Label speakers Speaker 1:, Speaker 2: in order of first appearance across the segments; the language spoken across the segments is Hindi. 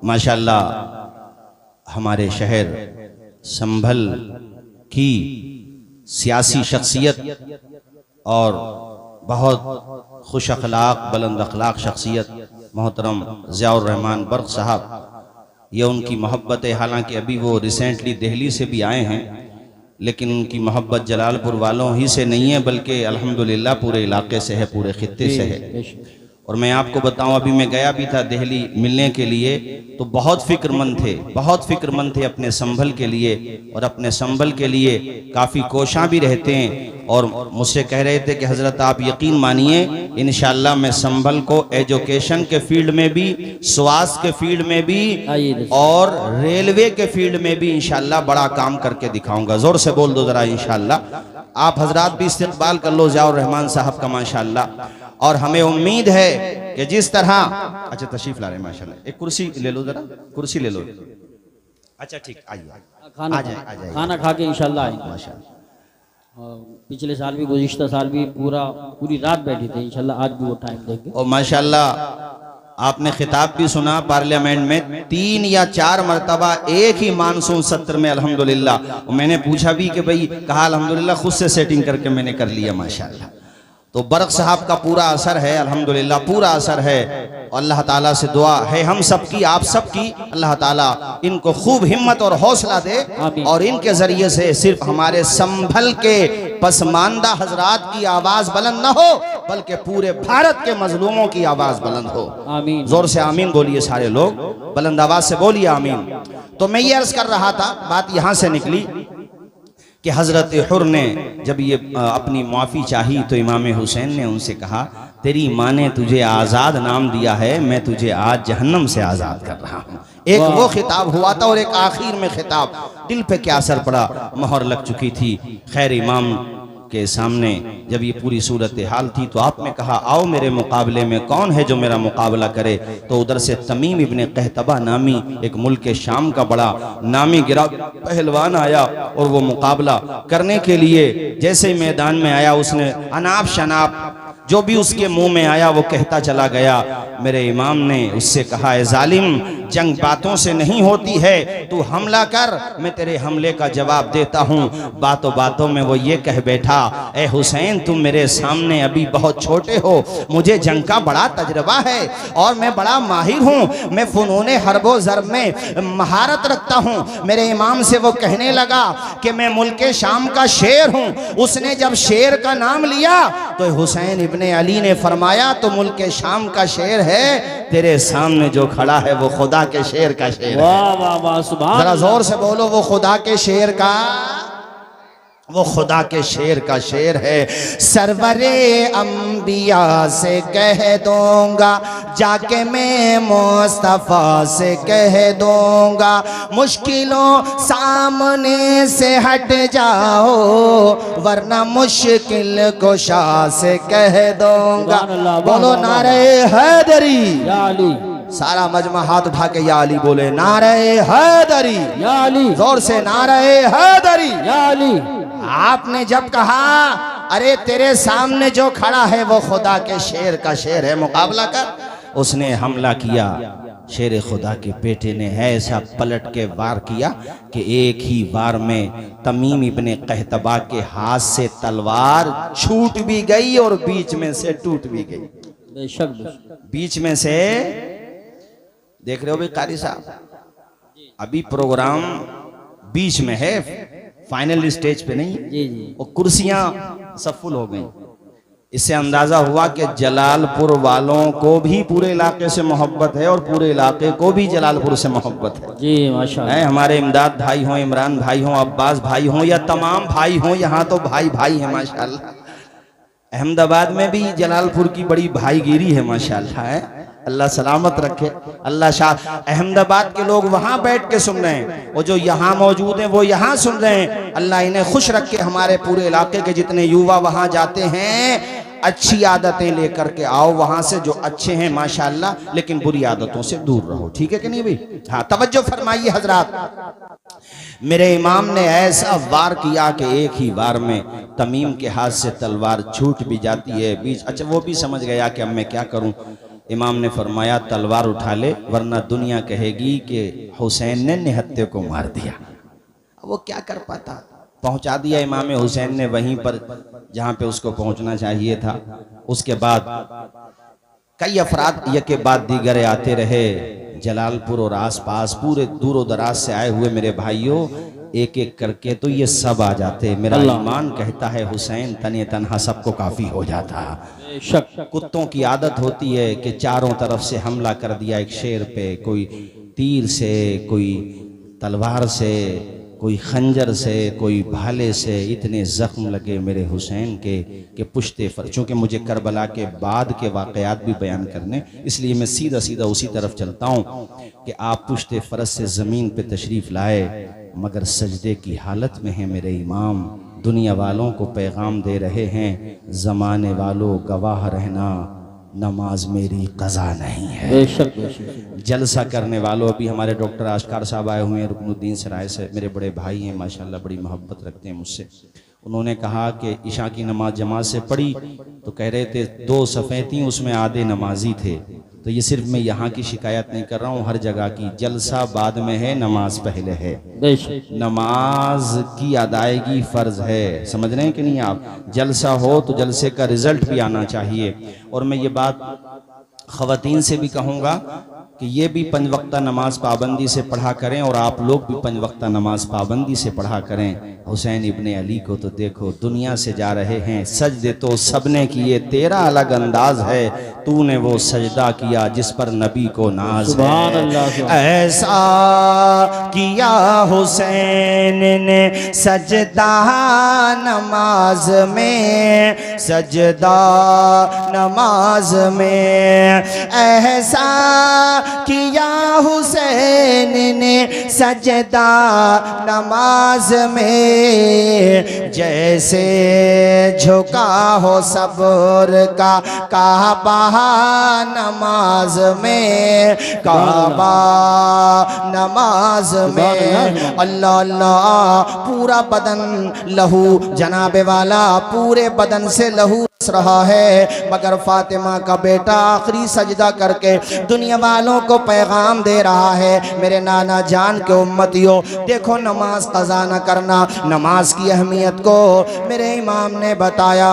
Speaker 1: माशाअल्लाह हमारे शहर संभल की सियासी शख्सियत और बहुत खुश अखलाक बुलंद अखलाक शख्सियत मोहतरम ज़ियाउर रहमान बर्क साहब, ये उनकी मोहब्बत है। हालांकि अभी वो रिसेंटली दिल्ली से भी आए हैं, लेकिन उनकी मोहब्बत जलालपुर वालों ही से नहीं है बल्कि अल्हम्दुलिल्लाह पूरे इलाके से है, पूरे खित्ते से है। और मैं आपको बताऊं, अभी मैं गया भी था दिल्ली मिलने के लिए, तो बहुत फिक्रमंद थे अपने संभल के लिए, और अपने संभल के लिए काफ़ी कोशां भी रहते हैं। और मुझसे कह रहे थे कि हज़रत आप यकीन मानिए इंशाअल्लाह मैं संभल को एजुकेशन के फील्ड में भी, स्वास्थ्य के फील्ड में भी और रेलवे के फील्ड में भी इंशाअल्लाह बड़ा काम करके दिखाऊंगा। जोर से बोल दो जरा इंशाअल्लाह। आप हजरात भी इस्तिक़बाल कर लो ज़ियाउर रहमान साहब का माशाअल्लाह। और हमें उम्मीद है कि जिस तरह, अच्छा तशरीफ ला रहे हैं माशाल्लाह, एक कुर्सी ले लो जरा, कुर्सी ले लो। अच्छा ठीक, आइए आ जाए,
Speaker 2: खाना खा के इंशाल्लाह आएंगे माशाल्लाह। पिछले साल भी, गुज़िश्ता साल भी पूरी रात बैठी थे, इंशाल्लाह आज भी वो टाइम देंगे।
Speaker 1: और माशाल्लाह आपने खिताब भी सुना पार्लियामेंट में 3 या 4 मरतबा एक ही मानसून सत्र में अल्हम्दुलिल्लाह। मैंने पूछा भी कि भाई, कहा अल्हम्दुलिल्लाह खुद से सेटिंग करके मैंने कर लिया माशाल्लाह। तो बर्क साहब का पूरा असर है अल्हम्दुलिल्लाह, पूरा असर है। अल्लाह ताला से दुआ है हम सबकी, आप सबकी, अल्लाह ताला इनको खूब हिम्मत और हौसला दे, और इनके जरिए से सिर्फ हमारे संभल के पसमानदा हजरात की आवाज बुलंद न हो बल्कि पूरे भारत के मजलूमों की आवाज बुलंद हो। आमीन। जोर से आमीन बोलिए सारे लोग, बुलंद आवाज से बोलिए आमीन। तो मैं ये अर्ज कर रहा था, बात यहाँ से निकली कि हज़रत हुर ने जब ये अपनी माफ़ी चाही तो इमाम हुसैन ने उनसे कहा, तेरी माँ ने तुझे आज़ाद नाम दिया है, मैं तुझे आज जहन्नम से आज़ाद कर रहा हूँ। एक वो खिताब हुआ था और एक आखिर में खिताब। दिल पे क्या असर पड़ा, मोहर लग चुकी थी। खैर इमाम के सामने जब ये पूरी सूरत हाल थी तो आपने कहा, आओ मेरे मुकाबले में, कौन है जो मेरा मुकाबला करे। तो उधर से तमीम इब्ने कहतबा नामी एक मुल्क के शाम का बड़ा नामी गिरा पहलवान आया, और वो मुकाबला करने के लिए जैसे मैदान में आया, उसने अनाप शनाप जो भी उसके मुंह में आया वो कहता चला गया। मेरे इमाम ने उससे कहा, ए जालिम, जंग बातों से नहीं होती है, तू हमला कर, मैं तेरे हमले का जवाब देता हूँ। बातों बातों में वो ये कह बैठा, ए हुसैन, तुम मेरे सामने अभी बहुत छोटे हो, मुझे जंग का बड़ा तजर्बा है और मैं बड़ा माहिर हूँ, मैं फ़नूने हर्बो ज़र्ब में महारत रखता हूँ। मेरे इमाम से वो कहने लगा कि मैं मुल्क शाम का शेर हूँ। उसने जब शेर का नाम लिया तो हुसैन इब्ने अली ने फरमाया, तो मुल्क शाम का शेर है, तेरे सामने जो खड़ा है वो खुदा के शेर का शेर है।
Speaker 2: वाह वाह वाह, सुभान
Speaker 1: जरा जोर से बोलो, वो खुदा के शेर का, वो खुदा के शेर का शेर है। सरवरे अंबिया से कह दूंगा, जाके मैं मुस्तफा से कह दूंगा, मुश्किलों सामने से हट जाओ, वरना मुश्किल कुशा से कह दूंगा। बोलो नारे हैदरी
Speaker 2: या अली।
Speaker 1: सारा मजमा हाथ उठा के या अली बोले, नारे हैदरी
Speaker 2: या अली,
Speaker 1: जोर से नारे हैदरी
Speaker 2: या अली।
Speaker 1: आपने जब कहा, अरे तेरे सामने जो खड़ा है वो खुदा के शेर का शेर है, मुकाबला कर, उसने हमला किया। शेर खुदा के बेटे ने ऐसा पलट के वार किया कि एक ही वार में तमीम इब्ने कहतबा के हाथ से तलवार छूट भी गई और बीच में से टूट भी गई।
Speaker 2: बेशक
Speaker 1: बीच में से, देख रहे हो भाई कारी साहब, अभी प्रोग्राम बीच में है, फाइनल स्टेज पे नहीं।
Speaker 2: जी जी।
Speaker 1: और कुर्सियां सब फुल हो गई। इससे अंदाजा हुआ कि जलालपुर वालों को भी पूरे इलाके से मोहब्बत है और पूरे इलाके को भी जलालपुर से मोहब्बत है।
Speaker 2: जी माशाअल्लाह।
Speaker 1: हमारे इमदाद भाई हों, इमरान भाई हों, अब्बास भाई हों, या तमाम भाई हों, यहाँ तो भाई भाई है माशाअल्लाह। अहमदाबाद में भी जलालपुर की बड़ी भाईगिरी है माशाअल्लाह है। अल्लाह सलामत रखे। अल्लाह शाह। अहमदाबाद के लोग वहां बैठ के सुन रहे हैं, वो जो यहाँ मौजूद हैं वो यहाँ सुन रहे हैं। अल्लाह इन्हें खुश रखे। हमारे पूरे इलाके के जितने युवा वहां जाते हैं, अच्छी आदतें लेकर के आओ वहां से, जो अच्छे हैं माशाअल्लाह, लेकिन बुरी आदतों से दूर रहो। ठीक है कि नहीं भाई? हाँ, तवज्जो फरमाइए हजरात। मेरे इमाम ने ऐसा वार किया कि एक ही वार में तमीम के हाथ से तलवार छूट भी जाती है बीच। अच्छा, वो भी समझ गया कि अब मैं क्या करूं। इमाम ने फरमाया तलवार उठा ले वरना दुनिया कहेगी कि हुसैन ने निहत्ते को मार दिया। वो क्या कर पाता, पहुंचा दिया इमाम हुसैन ने वहीं पर जहां पे उसको पहुंचना चाहिए था। उसके बाद कई अफराद ये के बाद दीगरे आते रहे, जलालपुर और आसपास पूरे दूर दराज से आए हुए मेरे भाइयों, एक एक करके तो ये सब आ जाते। मेरा ईमान कहता है हुसैन तने तन्हा सबको काफी हो जाता। कुत्तों की आदत होती है कि चारों तरफ से हमला कर दिया एक शेर पे, कोई तीर से, कोई तलवार से, कोई खंजर से, कोई भाले से। इतने जख्म लगे मेरे हुसैन के कि पुश्ते फर, चूँकि मुझे करबला के बाद के वाक़यात भी बयान करने, इसलिए मैं सीधा सीधा उसी तरफ चलता हूँ कि आप पुश्ते फरस से ज़मीन पे तशरीफ़ लाए मगर सजदे की हालत में हैं मेरे इमाम। दुनिया वालों को पैगाम दे रहे हैं, ज़माने वालों गवाह रहना, नमाज मेरी कज़ा नहीं है।
Speaker 2: बेशक बेशक।
Speaker 1: जलसा करने वालों, अभी हमारे डॉक्टर आशकार साहब आए हुए हैं रुकनुद्दीन सराय से, मेरे बड़े भाई हैं माशाल्लाह, बड़ी मोहब्बत रखते हैं मुझसे। उन्होंने कहा कि इशा की नमाज जमात से पढ़ी तो कह रहे थे 2 सफ़ें थीं, उसमें आधे नमाजी थे। तो ये सिर्फ मैं यहाँ की शिकायत नहीं कर रहा हूँ, हर जगह की। जलसा बाद में है, नमाज पहले है। नमाज की अदायगी फ़र्ज है, समझ रहे हैं कि नहीं आप? जलसा हो तो जलसे का रिजल्ट भी आना चाहिए। और मैं ये बात ख़वातीन से भी कहूँगा कि ये भी 5 वक्ता नमाज पाबंदी से पढ़ा करें और आप लोग भी 5 वक्ता नमाज पाबंदी से पढ़ा करें। हुसैन इब्ने अली को तो देखो, दुनिया से जा रहे हैं, सजदे तो सबने किए, तेरा अलग अंदाज है, तूने वो सजदा किया जिस पर नबी को नाज है। ऐसा किया हुसैन ने सजदा नमाज में, सजदा नमाज में, ऐसा किया हुसैन ने सजदा नमाज में, जैसे झुका हो सब्र का काबा नमाज में, काबा नमाज में। अल्लाह अल्लाह, पूरा बदन लहू, जनाबे वाला पूरे बदन से लहू रहा है, मगर फातिमा का बेटा आखिरी सजदा करके दुनिया वालों को पैगाम दे रहा है, मेरे नाना जान के उम्मतियों, देखो नमाज कज़ा न करना। नमाज की अहमियत को मेरे इमाम ने बताया,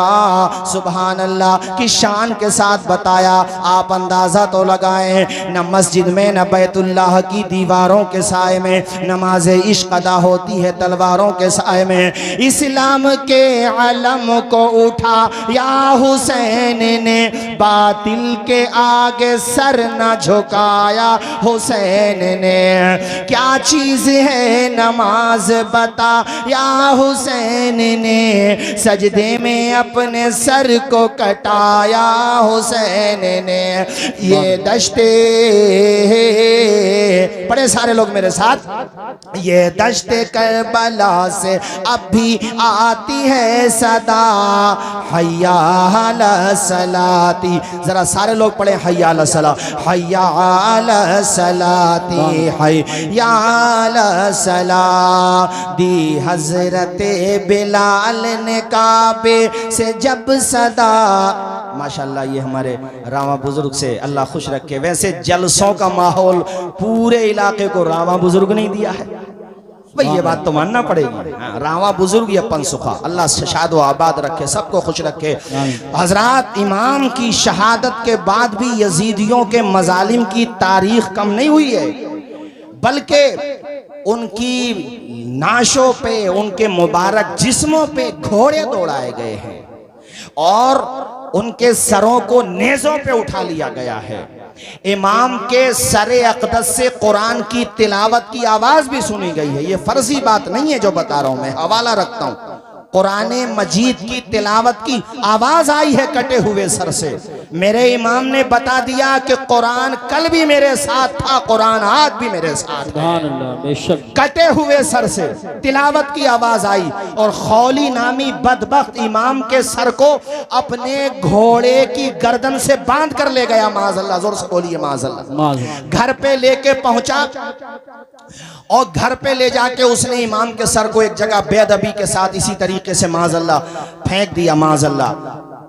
Speaker 1: सुभान अल्लाह की शान के साथ बताया। आप अंदाज़ा तो लगाएं, न मस्जिद में न बैतुल्लाह की दीवारों के साए में नमाज इश्क अदा होती है, तलवारों के साए में। इस्लाम के अलम को उठा या हुसैन ने, बातिल के आगे सर न झुकाया हुसैन ने। क्या चीज है नमाज बता या हुसैन ने, सजदे में अपने सर को कटाया हुसैन ने। ये दश्ते, बड़े सारे लोग मेरे साथ, ये दश्ते करबला से अब भी आती है सदा, हय्या अला सलाती। जरा सारे लोग पढ़े हय्या अला सला, हय्या अला सलाती, हय्या अला सला। दी हजरत बिलाल ने काबे से जब सदा, माशाल्लाह ये हमारे रावा बुजुर्ग से अल्लाह खुश रखे। वैसे जलसों का माहौल पूरे इलाके को रावा बुजुर्ग नहीं दिया है भाई, ये बात तो मानना पड़ेगी। रावा बुजुर्ग ये पंसुखा, अल्लाह शाद व आबाद रखे, सबको खुश रखे। हजरात, इमाम की शहादत के बाद भी यजीदियों के मजालिम की तारीख कम नहीं हुई है, बल्कि उनकी नाशों पे, उनके मुबारक जिस्मों पे घोड़े दौड़ाए गए हैं और उनके सरों को नेज़ों पे उठा लिया गया है। इमाम के सरे अक़दस से कुरान की तिलावत की आवाज भी सुनी गई है। ये फर्जी बात नहीं है जो बता रहा हूं, मैं हवाला रखता हूं। कुरान मजीद की तिलावत की आवाज आई है कटे हुए सर से। मेरे इमाम ने बता दिया कि कुरान कल भी मेरे साथ था, कुरान आज भी मेरे साथ है। कटे हुए सर से तिलावत की आवाज आई और खौली नामी बदबख्त इमाम के सर को अपने घोड़े की गर्दन से बांध कर ले गया। माज़अल्लाह, जोर से बोलिए माज़अल्लाह। घर पे लेके पहुंचा और घर पे ले जाके उसने इमाम के सर को एक जगह बेअदबी के साथ इसी तरीके से माज़अल्लाह फेंक दिया। माज़अल्लाह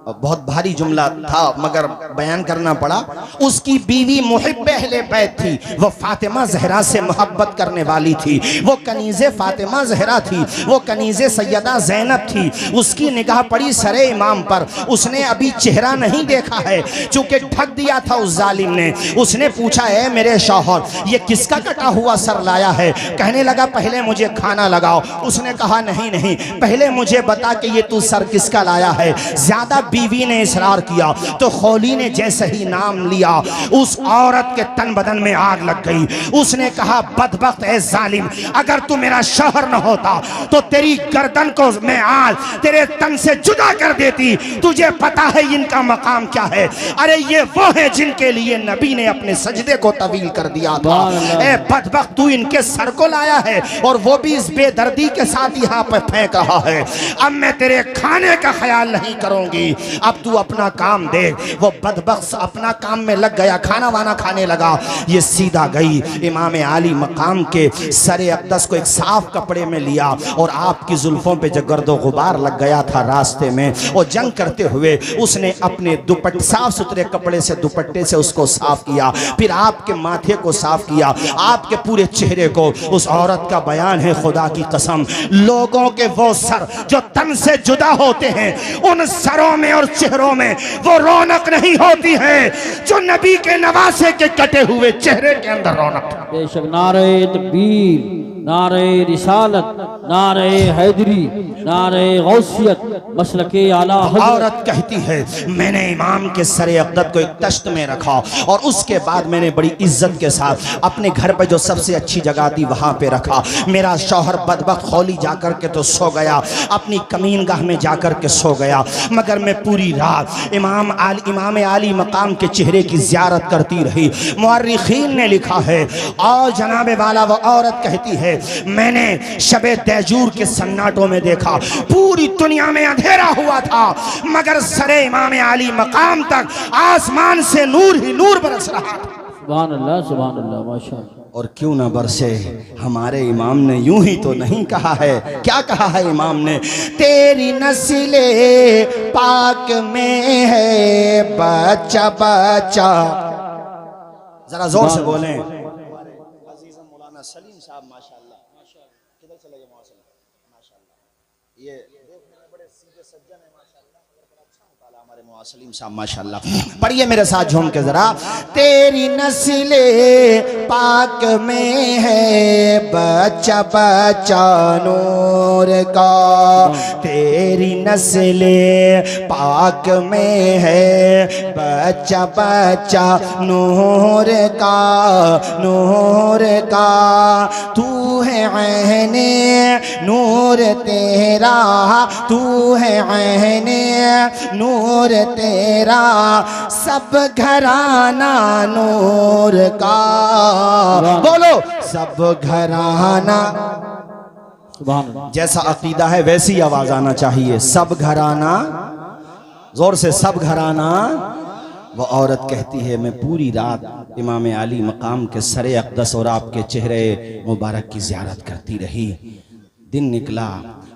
Speaker 1: बहुत भारी जुमला था मगर बयान करना पड़ा। उसकी बीवी मुहिब्बे अहले बैत थी, वो फातिमा जहरा से मोहब्बत करने वाली थी, वो कनीज़े फातिमा जहरा थी, वो कनीज़े सैयदा ज़ैनब थी। उसकी निगाह पड़ी सरे इमाम पर, उसने अभी चेहरा नहीं देखा है चूंकि ढक दिया था उस जालिम ने। उसने पूछा, है मेरे शौहर ये किसका कटा हुआ सर लाया है? कहने लगा पहले मुझे खाना लगाओ। उसने कहा नहीं नहीं, पहले मुझे बता कि ये तू सर किसका लाया है। ज्यादा बीवी ने इसरार किया तो खौली ने जैसे ही नाम लिया उस औरत के तन बदन में आग लग गई। उसने कहा बदबख्त है जालिम, अगर तू मेरा शौहर न होता तो तेरी गर्दन को मैं आज तेरे तन से जुदा कर देती। तुझे पता है इनका मकाम क्या है? अरे ये वो है जिनके लिए नबी ने अपने सजदे को तवील कर दिया था। ए बदबख्त, तू इनके सर को लाया है और वो भी इस बेदर्दी के साथ यहाँ पे फेंक रहा है। अब मैं तेरे खाने का ख्याल नहीं करूंगी, अब तू अपना काम देख। वो बदबख्त अपना काम में लग गया, खाना वाना खाने लगा। ये सीधा गई इमाम आली मकाम के सरे अक़दस को एक साफ कपड़े में लिया और आपकी जुल्फों पे जो गर्दो गुबार लग गया था रास्ते में, वो जंग करते हुए उसने अपने दुपट्टे साफ सुथरे कपड़े से दुपट्टे से उसको साफ किया, फिर आपके माथे को साफ किया, आपके पूरे चेहरे को। उस औरत का बयान है, खुदा की कसम लोगों के वो सर जो तन से जुदा होते हैं उन सरों में और चेहरों में वो रौनक नहीं होती है जो नबी के नवासे के कटे हुए चेहरे के अंदर रौनक है।
Speaker 2: बेशक नारे तकबीर, नारे रिसालत, नारे हैदरी, नारे गौसियत, मसलके आला हज़रत।
Speaker 1: औरत कहती है मैंने इमाम के सरे अक़दस को एक तश्त में रखा और उसके बाद मैंने बड़ी इज्जत के साथ अपने घर पर जो सबसे अच्छी जगह थी वहां पे रखा। मेरा शौहर बदबख्त खौली जाकर के तो सो गया, अपनी कमीनगाह में जाकर के सो गया, मगर मैं पूरी रात इमाम आली मकाम के चेहरे की ज़ियारत करती रही। मुअर्रिखीन ने लिखा है और जनाबे वाला वो औरत कहती है मैंने शबे तैजूर के सन्नाटों में देखा, पूरी दुनिया में अंधेरा हुआ था मगर सरे इमाम आली मकाम तक आसमान से नूर ही नूर बरस रहा था।
Speaker 2: सुभान अल्लाह माशाअल्लाह।
Speaker 1: और क्यों ना बरसे, हमारे इमाम ने यूं ही तो नहीं कहा है। क्या कहा है इमाम ने? तेरी नस्ले पाक में है बच्चा बच्चा। जरा जोर से बोलें। मौलाना सलीम साहब माशाअल्लाह, किधर चले गए माशाअल्लाह, ये देखने में बड़े सीधे सज्जन है माशाअल्लाह, बड़ा अच्छा मुताला हमारे मौलाना सलीम साहब माशाअल्लाह। पढ़िए मेरे साथ झूम के जरा। तेरी नस्ले पाक में है बच्चा बच्चा नूर का, तेरी नस्ले पाक में है बच्चा बच्चा नूर का, नूर का। तू है ऐने नूर तेरा, तू है ऐने नूर तेरा, सब घराना नूर का। बोलो सब घराना। जैसा अकीदा है वैसी आवाज आना चाहिए, सब घराना, जोर से सब घराना। वो औरत कहती है मैं पूरी रात इमाम आली मकाम के सरे अक़दस और आपके चेहरे मुबारक की ज़ियारत करती रही। दिन निकला।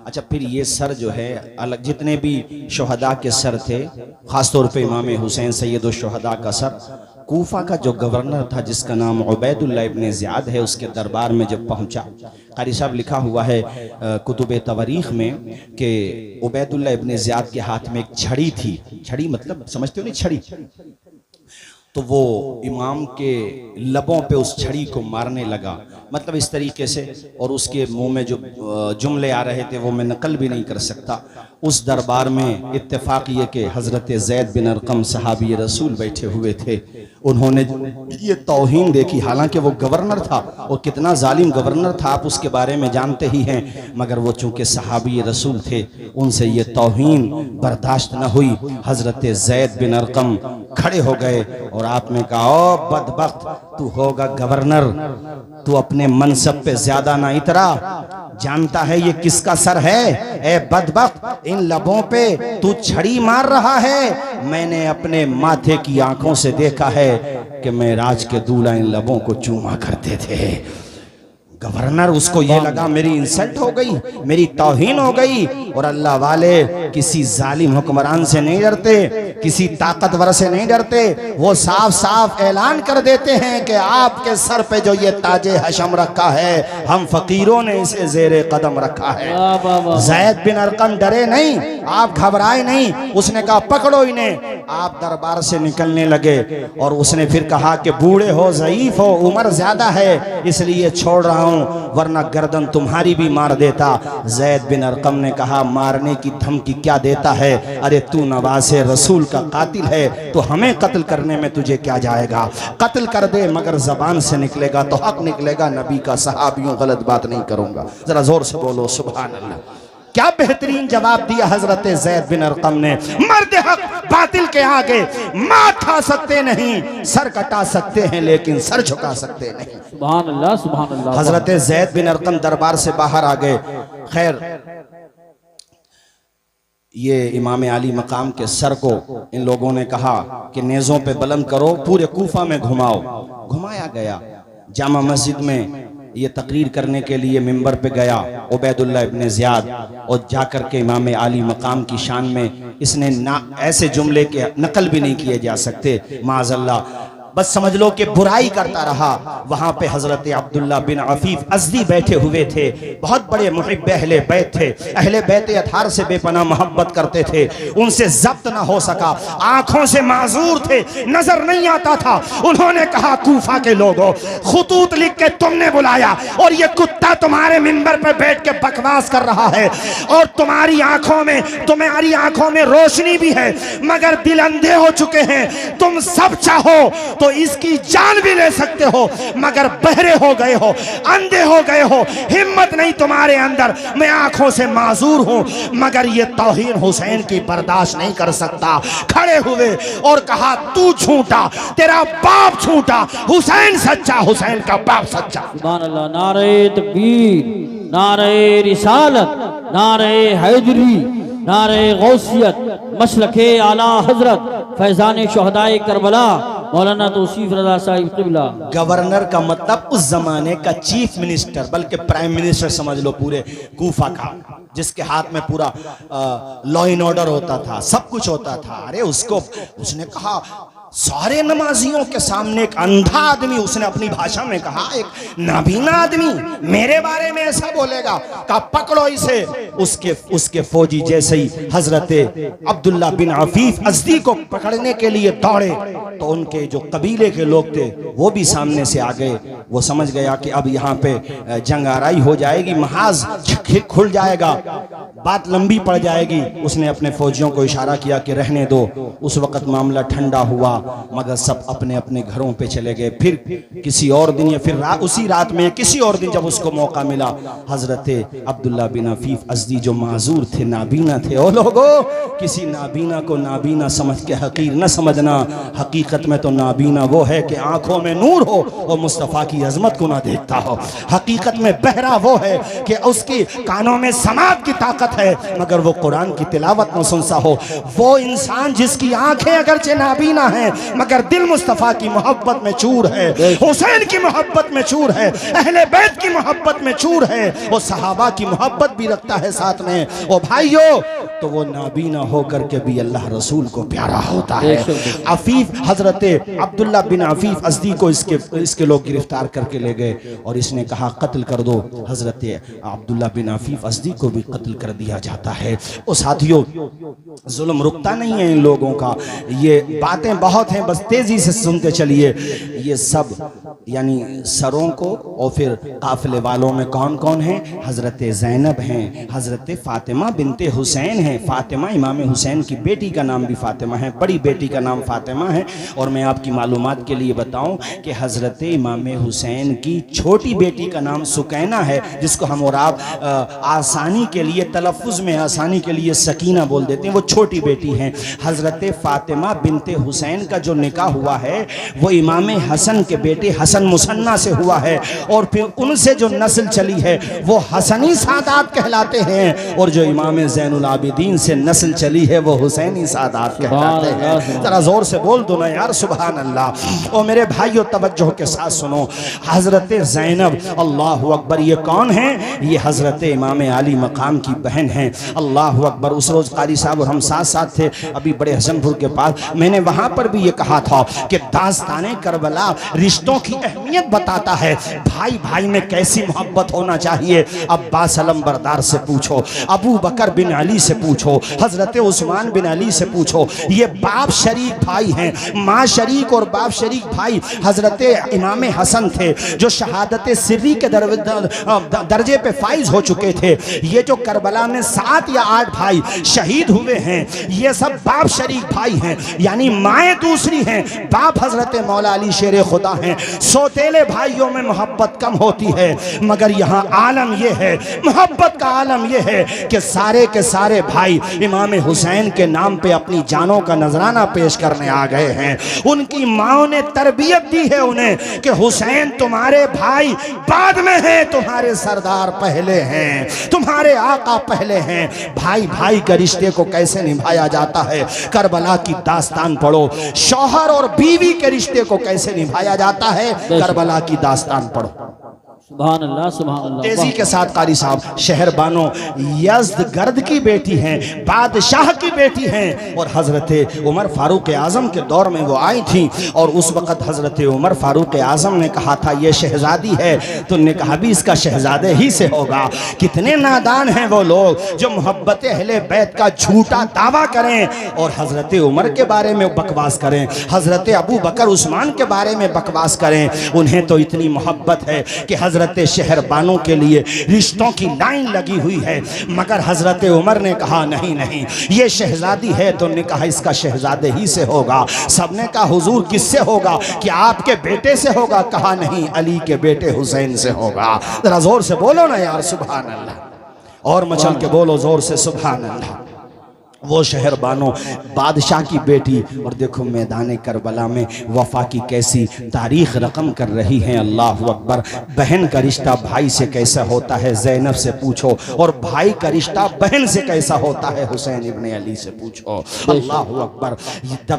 Speaker 1: अच्छा, फिर ये सर जो है अलग, जितने भी शोहदा के सर थे, ख़ासतौर पे इमाम हुसैन सैयद शुहदा का सर, कूफा का जो गवर्नर था जिसका नाम उबैदुल्लाह इब्न ज़ियाद है, उसके दरबार में जब पहुंचा, कारी साहब लिखा हुआ है कुतुब तवारीख में कि उबैदुल्लाह इब्न ज़ियाद के हाथ में एक छड़ी थी। छड़ी मतलब समझते हो नहीं, छड़ी। तो वो इमाम के लबों पे उस छड़ी को मारने लगा, मतलब इस तरीके से, और उसके मुंह में जो जुमले आ रहे थे वो मैं नकल भी नहीं कर सकता। उस दरबार में इत्तेफाक ये कि हज़रत ज़ैद बिन अरक़म सहाबी रसूल बैठे हुए थे। उन्होंने ये तौहीन देखी, हालांकि वो गवर्नर था और कितना जालिम गवर्नर था आप उसके बारे में जानते ही हैं, मगर वो चूँकि सहाबी रसूल थे उनसे ये तौहीन बर्दाश्त न हुई। हज़रत ज़ैद बिन अरक़म खड़े हो गए और आपने कहा ओ बदबख्त, तू होगा गवर्नर, तू अपने मनसब पे ज्यादा ना इतरा। जानता है ये किसका सर है? ए बदबख्त, इन लबों पे तू छड़ी मार रहा है। मैंने अपने माथे की आंखों से देखा है कि मैं राज के दूल्हा इन लबों को चूमा करते थे। गवर्नर उसको ये लगा मेरी इंसल्ट हो गई, मेरी तौहीन हो गई। और अल्लाह वाले किसी जालिम हुक्मरान से नहीं डरते, किसी ताकतवर से नहीं डरते। वो साफ साफ ऐलान कर देते हैं कि आपके सर पे जो ये ताजे हशम रखा है, हम फकीरों ने इसे जेरे कदम रखा है। ज़ैद बिन अरकम डरे नहीं, आप घबराए नहीं। उसने कहा पकड़ो इन्हें। आप दरबार से निकलने लगे और उसने फिर कहा कि बूढ़े हो, ज़ईफ हो, उम्र ज्यादा है, इसलिए छोड़ रहा हूं, वरना गर्दन तुम्हारी भी मार देता। ज़ैद बिन अरकम ने कहा मारने की धमकी क्या देता है? अरे तू नवासे रसूल का कातिल है, तो हमें कत्ल करने में तुझे क्या जाएगा? कत्ल कर दे, मगर जबान से निकलेगा तो हक निकलेगा। नबी का सहाबियों गलत बात नहीं करूंगा। जरा जोर से बोलो सुभान अल्लाह। क्या बेहतरीन जवाब दिया हजरत ज़ैद बिन अरकम ने। मर्द हक बातिल के आगे माथ खा सकते नहीं, सर कटा सकते हैं लेकिन सर झुका सकते नहीं।
Speaker 2: सुभान अल्लाह, सुभान अल्लाह।
Speaker 1: हजरत ज़ैद बिन अरकम दरबार से बाहर आ गए। खैर ये इमाम आली मकाम के सर को इन लोगों ने कहा कि नेज़ों पे बुलंद करो, पूरे कूफा में घुमाओ। घुमाया गया। जामा मस्जिद में ये तकरीर करने के लिए मिंबर पे गया उबैदुल्लाह इब्ने ज़ियाद, और जाकर के इमाम आली मकाम की शान में इसने ना ऐसे जुमले के नकल भी नहीं किए जा सकते, माज़अल्लाह, बस समझ लो कि बुराई करता रहा। वहां पे हजरत अब्दुल्ला बिन अफीफ अज़दी बैठे हुए थे। बहुत बड़े मुहिब्ब अहले बैत थे, अहले बैत अतहार से बेपनाह मोहब्बत करते थे। उनसे जब्त ना हो सका, आंखों से माजूर थे, नजर नहीं आता था। उन्होंने कहा कूफा के लोगों, खुतूत लिख के तुमने बुलाया और ये कुत्ता तुम्हारे मिंबर पर बैठ के बकवास कर रहा है, और तुम्हारी आंखों में रोशनी भी है, मगर दिल अंधे हो चुके हैं। तुम सब चाहो तो इसकी जान भी ले सकते हो, मगर बहरे हो गए हो, अंधे हो गए हो, हिम्मत नहीं तुम्हारे अंदर। मैं आंखों से माजूर हूं, मगर ये तौहीन हुसैन की बर्दाश्त नहीं कर सकता। खड़े हुए और कहा तू झूठा, तेरा बाप झूठा, हुसैन सच्चा, हुसैन का बाप सच्चा।
Speaker 2: सुभान अल्लाह। नारे तकबीर, नारे रिसालत, नारे हैदरी, नारे गौसियत, मसलके आला हजरत फैजान शोहदाए करबला मौलाना तौसीफ रज़ा साहिब क़िबला।
Speaker 1: गवर्नर का मतलब उस जमाने का चीफ मिनिस्टर, बल्कि प्राइम मिनिस्टर समझ लो पूरे कूफा का, जिसके हाथ में पूरा लॉ एंड ऑर्डर होता था, सब कुछ होता था। अरे उसने कहा सारे नमाजियों के सामने एक अंधा आदमी, उसने अपनी भाषा में कहा एक नाबीना आदमी मेरे बारे में ऐसा बोलेगा, कहा पकड़ो इसे। उसके फौजी जैसे ही हजरत अब्दुल्ला बिन अफीफ अज़दी को पकड़ने के लिए दौड़े, तो उनके जो कबीले के लोग थे वो भी सामने से आ गए। वो समझ गया कि अब यहाँ पे जंग आराई हो जाएगी, महाज खुल जाएगा, बात लंबी पड़ जाएगी। उसने अपने फौजियों को इशारा किया कि रहने दो। उस वक्त मामला ठंडा हुआ, मगर सब अपने अपने घरों पे चले गए। फिर किसी और दिन या फिर उसी रात में किसी और दिन जब उसको मौका मिला, हजरत अब्दुल्ला बिन अफीफ अज़दी जो माजूर थे, नाबीना थे, ओ लोगो किसी नाबीना को नाबीना समझ के हकीर न समझना। हकीकत में तो नाबीना वो है कि आंखों में नूर हो और मुस्तफ़ा की अजमत को ना देखता हो। हकीकत में बहरा वो है कि उसकी कानों में समात की ताकत है, मगर वो कुरान की तिलावत न सुनता हो। वो इंसान जिसकी आंखें अगरचे नाबीना हैं, मगर दिल मुस्तफ़ा की मोहब्बत में चूर है, हुसैन की मोहब्बत में चूर है, अहले बैत की मोहब्बत में चूर है, वो सहाबा की मोहब्बत भी रखता है साथ में। ओ भाइयों, तो वो नाबीना होकर के भी अल्लाह रसूल को प्यारा होता है। अफीफ हजरत अब्दुल्ला बिन अफीफ अज़दी को इसके लोग गिरफ्तार करके ले गए और इसने कहा कत्ल कर दो। हजरत अब्दुल्ला बिन अफीफ अज़दी को भी कत्ल कर दिया जाता है। और साथियों, जुल्म रुकता नहीं है इन लोगों का। ये बातें बहुत हैं, बस तेजी से सुनते चलिए। ये सब यानी सरों को, और फिर काफिले वालों में कौन कौन है? हजरत ज़ैनब हैं, हजरत फातिमा बिनते हुसैन हैं। फातिमा इमाम हुसैन की बेटी का नाम भी फातिमा है, बड़ी बेटी का नाम फातिमा है। और मैं आपकी मालूमात के लिए बताऊं कि हजरत इमाम हुसैन की छोटी बेटी का नाम सुकैना है, जिसको हम और आप आसानी के लिए, तलफ़ुज़ में आसानी के लिए सकीना बोल देते हैं। वो छोटी बेटी हैं। हजरत फातिमा बिनते हुसैन का जो निकाह हुआ है वो इमाम हसन के बेटे हसन मुसन्ना से हुआ है, और फिर उनसे जो नस्ल चली है वो हसनी सादात कहलाते हैं, और जो इमाम ज़ैनुल आबिदीन से नस्ल चली है वो हुसैनी सादात कहलाते हैं। जरा जोर से बोल दो ना यार सुभान अल्लाह। और मेरे भाइयों तवज्जो के साथ सुनो, हजरत ज़ैनब अल्लाह अकबर ये कौन है? ये हजरत इमाम अली मकाम की बहन है। अल्लाह अकबर। उस रोज कारी साहब और हम साथ साथ थे अभी बड़े हसनपुर के पास, मैंने वहां पर भी ये कहा था कि दास्ताने करबला रिश्तों की अहमियत बताता है। भाई भाई में कैसी मोहब्बत होना चाहिए। अब्बास अलंबरदार से पूछो, अबू बकर बिन अली से पूछो, हजरत उस्मान बिन अली से पूछो, ये बाप शरीक भाई हैं, माँ शरीक और बाप शरीक भाई। हजरत इमाम हसन थे जो शहादत सिर्री के दर्जे पे फाइज हो चुके थे। ये जो करबला में 7 या 8 भाई शहीद हुए हैं, ये सब बाप शरीक भाई हैं, यानी माएँ दूसरी हैं, बाप हजरत मौला अली शेर खुदा हैं। सौतेले भाइयों में मोहब्बत कम होती है, मगर यहाँ आलम यह है, मोहब्बत का आलम यह है कि सारे के सारे भाई इमाम हुसैन के नाम पे अपनी जानों का नजराना पेश करने आ गए हैं। उनकी माओ ने तरबियत दी है उन्हें कि हुसैन तुम्हारे भाई बाद में हैं, तुम्हारे सरदार पहले हैं, तुम्हारे आका पहले हैं। भाई भाई के रिश्ते को कैसे निभाया जाता है, करबला की दास्तान पढ़ो। शौहर और बीवी के रिश्ते को कैसे निभाया जाता है, करबला की दास्तान पढ़ो।
Speaker 2: सुभान अल्लाह, सुभान अल्लाह।
Speaker 1: तेजी के साथ कारी साहब, शहर बानो यज़्दगर्द की बेटी हैं, बादशाह की बेटी हैं, और हजरत उमर फारूक आजम के दौर में वो आई थी। और उस वक़्त हजरत उमर फारूक आजम ने कहा था ये शहजादी है, तो उन्होंने कहा भी इसका शहजादे ही से होगा। कितने नादान हैं वो लोग जो मोहब्बत अहले बैत का झूठा दावा करें और हजरत उमर के बारे में बकवास करें, हजरत अबू बकर उस्मान के बारे में बकवास करें। उन्हें तो इतनी मोहब्बत है कि हजरत शहर बानों के लिए रिश्तों की लाइन लगी हुई है, मगर हजरत उमर ने कहा नहीं नहीं ये शहजादी है, तो उन्होंने कहा इसका शहजादे ही से होगा। सबने कहा हुजूर किससे होगा, कि आपके बेटे से होगा? कहा नहीं, अली के बेटे हुसैन से होगा। जरा जोर से बोलो ना यार सुभान अल्लाह, और मचल के बोलो जोर से सुभान अल्लाह। वो शहर बानो बादशाह की बेटी, और देखो मैदान करबला में वफा की कैसी तारीख रकम कर रही हैं। अल्लाह अकबर। बहन का रिश्ता भाई से कैसा होता है, ज़ैनब से पूछो, और भाई का रिश्ता बहन से कैसा होता है, हुसैन इब्ने अली से पूछो। अल्लाह अकबर।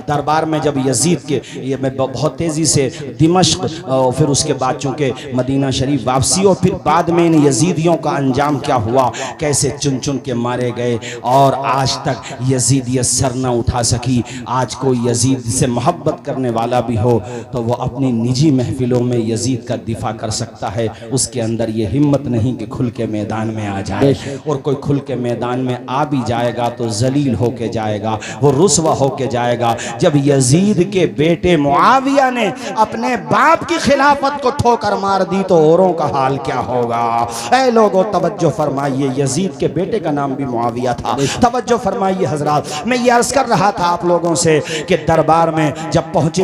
Speaker 1: दरबार में जब यजीद के, ये मैं बहुत तेज़ी से दिमश्क और फिर उसके बाद चूँकि मदीना शरीफ वापसी, और फिर बाद में इन यजीदियों का अंजाम क्या हुआ, कैसे चुन चुन के मारे गए, और आज तक यजीद ये सर न उठा सकी। आज कोई यजीद से मोहब्बत करने वाला भी हो तो वो अपनी निजी महफिलों में यजीद का दिफा कर सकता है, उसके अंदर ये हिम्मत नहीं कि खुल के मैदान में आ जाए। और कोई खुल के मैदान में आ भी जाएगा तो जलील होके जाएगा, वो रुस्वा होके जाएगा। जब यजीद के बेटे मुआविया ने अपने बाप की खिलाफत को ठोकर मार दी तो औरों का हाल क्या होगा। ऐ लोगों तवज्जो फरमाइए, यजीद के बेटे का नाम भी मुआविया था। तवज्जो फरमाइए हजरात, मैं ये अर्ज कर रहा था आप लोगों से कि दरबार में जब पहुंचे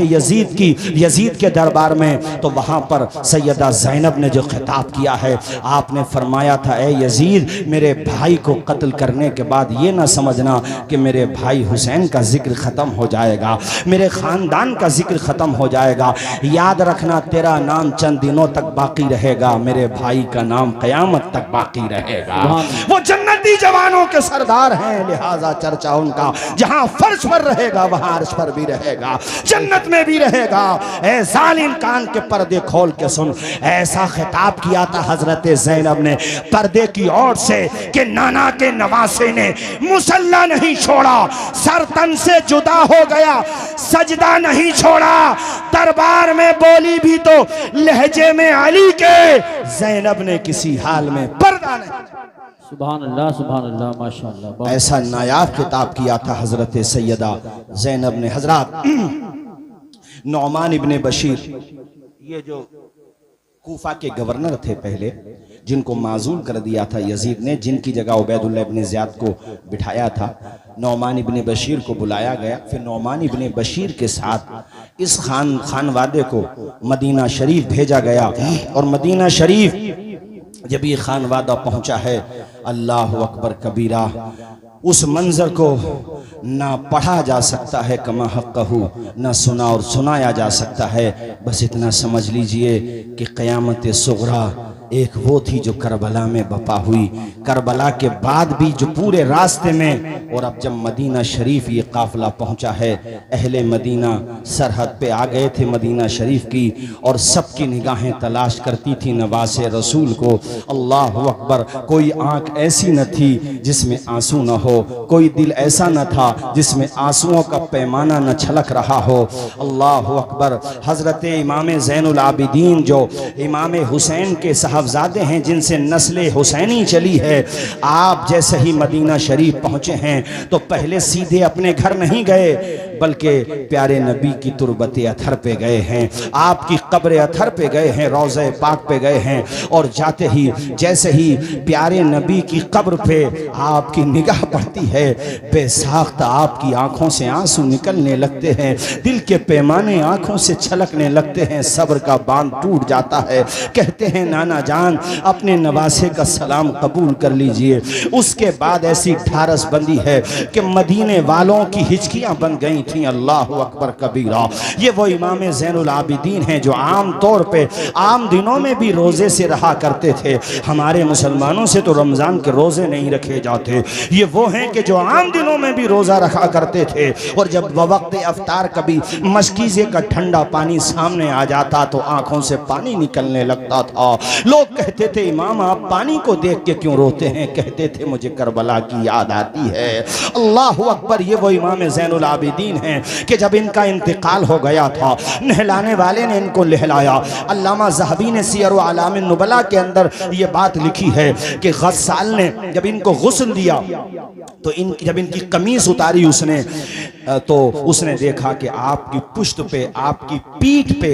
Speaker 1: यजीद के दरबार में, तो वहां पर सैयदा ज़ैनब ने जो खिताब किया है, आपने फरमाया था ए यजीद, मेरे भाई को कत्ल करने के बाद ये ना समझना कि मेरे भाई हुसैन का जिक्र ख़त्म हो जाएगा, मेरे ख़ानदान का जिक्र ख़त्म हो जाएगा। याद रखना तेरा नाम चंद दिनों तक बाकी रहेगा, मेरे भाई का नाम क़यामत तक बाकी रहेगा। वो जन्नती जवानों के सरदार हैं, लिहाजा चर्चा उनका जहां फर्श पर रहेगा वहां अर्श पर भी रहेगा, जन्नत में भी रहेगा। ऐ जालिम कान के पर्दे खोल के सुन, ऐसा खिताब किया था हजरत ज़ैनब ने पर्दे की ओर से कि नाना के नवासे ने मुसल्ला नहीं छोड़ा, सर तन से जुदा हो गया, सजदा नहीं छोड़ा, दरबार में बोली भी तो लहजे में अली के, ज़ैनब ने किसी हाल में पर्दा नहीं।
Speaker 2: सुभान अल्लाह, सुभान अल्लाह, माशाअल्लाह।
Speaker 1: ऐसा नायाब खिताब किया था हजरत सैयदा ज़ैनब ने। हजरत नौमान इब्ने बशीर, ये जो कूफा के गवर्नर थे पहले, जिनको माजूल कर दिया था यजीद ने, जिनकी जगह उबैदुल्लाह इब्ने ज़ियाद को बिठाया था, नौमान इब्ने बशीर को बुलाया गया। फिर नौमान इब्ने बशीर के साथ इस खानवादे को मदीना शरीफ भेजा गया, और मदीना शरीफ जब ये खानवादा पहुंचा है, अल्लाह अकबर कबीरा, उस मंजर को ना पढ़ा जा सकता है कमा हक़्क़हू, ना सुना और सुनाया जा सकता है। बस इतना समझ लीजिए कि क़यामत सुग़रा एक वो थी जो करबला में बपा हुई। करबला के बाद भी जो पूरे रास्ते में, और अब जब मदीना शरीफ ये काफ़िला पहुंचा है, अहले मदीना सरहद पे आ गए थे मदीना शरीफ की, और सबकी निगाहें तलाश करती थी नवासे रसूल को। अल्लाह अकबर। कोई आंख ऐसी न थी जिसमें आंसू न हो, कोई दिल ऐसा न था जिसमें आंसुओं का पैमाना न छलक रहा हो। अल्लाह अकबर। हज़रत इमाम ज़ैनुल आबिदीन जो इमाम हुसैन के साहबजादे हैं, जिनसे नस्ल हुसैनी चली है, आप जैसे ही मदीना शरीफ पहुंचे हैं तो पहले सीधे अपने घर नहीं गए, बल्कि प्यारे नबी की तुरबत अथर पे गए हैं, आपकी कब्र अथर पे गए हैं, रोज़े पाक पे गए हैं। और जाते ही जैसे ही प्यारे नबी की कब्र पे आपकी निगाह पड़ती है, बेसाख्ता आपकी आंखों से आंसू निकलने लगते हैं, दिल के पैमाने आंखों से छलकने लगते हैं, सब्र का बांध टूट जाता है। कहते हैं नाना जान अपने नवासे का सलाम कबूल कर लीजिए। उसके बाद ऐसी ढारस बंदी है कि मदीने वालों की हिचकियां बन गई थी। अल्लाह अकबर कबीरा। ये वो इमाम ज़ैनुल आबिदीन हैं जो आम तौर पे आम दिनों में भी रोज़े से रहा करते थे। हमारे मुसलमानों से तो रमज़ान के रोज़े नहीं रखे जाते। ये वो हैं कि जो आम दिनों में भी रोज़ा रखा करते थे, और जब वक्त अफ्तार कभी मशकीज़े का ठंडा पानी सामने आ जाता तो आंखों से पानी निकलने लगता था। लोग कहते थे इमाम आप पानी को देख के क्यों रोते हैं? कहते थे मुझे करबला की याद आती है। अल्लाह अकबर। ये वो इमाम ज़ैनुल आबिदीन हैं कि जब इनका इंतकाल हो गया था, नहलाने वाले ने इनको लहलाया। अल्लामा ज़हबी ने सियर व आलाम नुबला के अंदर ये बात लिखी है कि गस्साल ने जब इनको गुस्ल दिया तो जब इनकी कमीज उतारी उसने, तो उसने देखा कि आपकी पुश्त पे, आपकी पीठ पे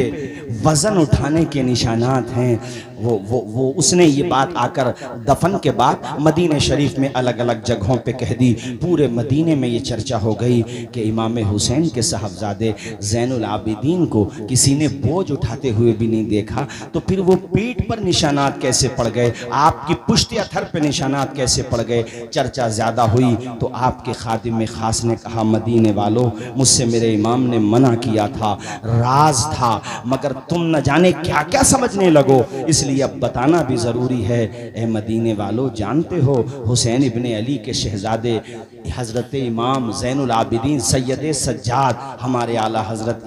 Speaker 1: वजन उठाने के निशानात हैं। वो उसने ये बात आकर दफन के बाद मदीने शरीफ में अलग अलग जगहों पे कह दी। पूरे मदीने में ये चर्चा हो गई कि इमाम हुसैन के साहबजादे ज़ैनुल आबिदीन को किसी ने बोझ उठाते हुए भी नहीं देखा, तो फिर वो पीठ पर निशानात कैसे पड़ गए, आपकी पुश्त अथर पे निशानात कैसे पड़ गए? चर्चा ज़्यादा हुई तो आपके खादिम खास ने कहा मदीने वालों, मुझसे मेरे इमाम ने मना किया था, राज था, मगर तुम न जाने क्या क्या समझने लगो, इसलिए अब बताना भी ज़रूरी है। ए मदीने वालों, जानते हो हुसैन इब्ने अली के शहजादे हज़रत इमाम ज़ैनुल आबिदीन सैयद सज्जाद, हमारे आला हज़रत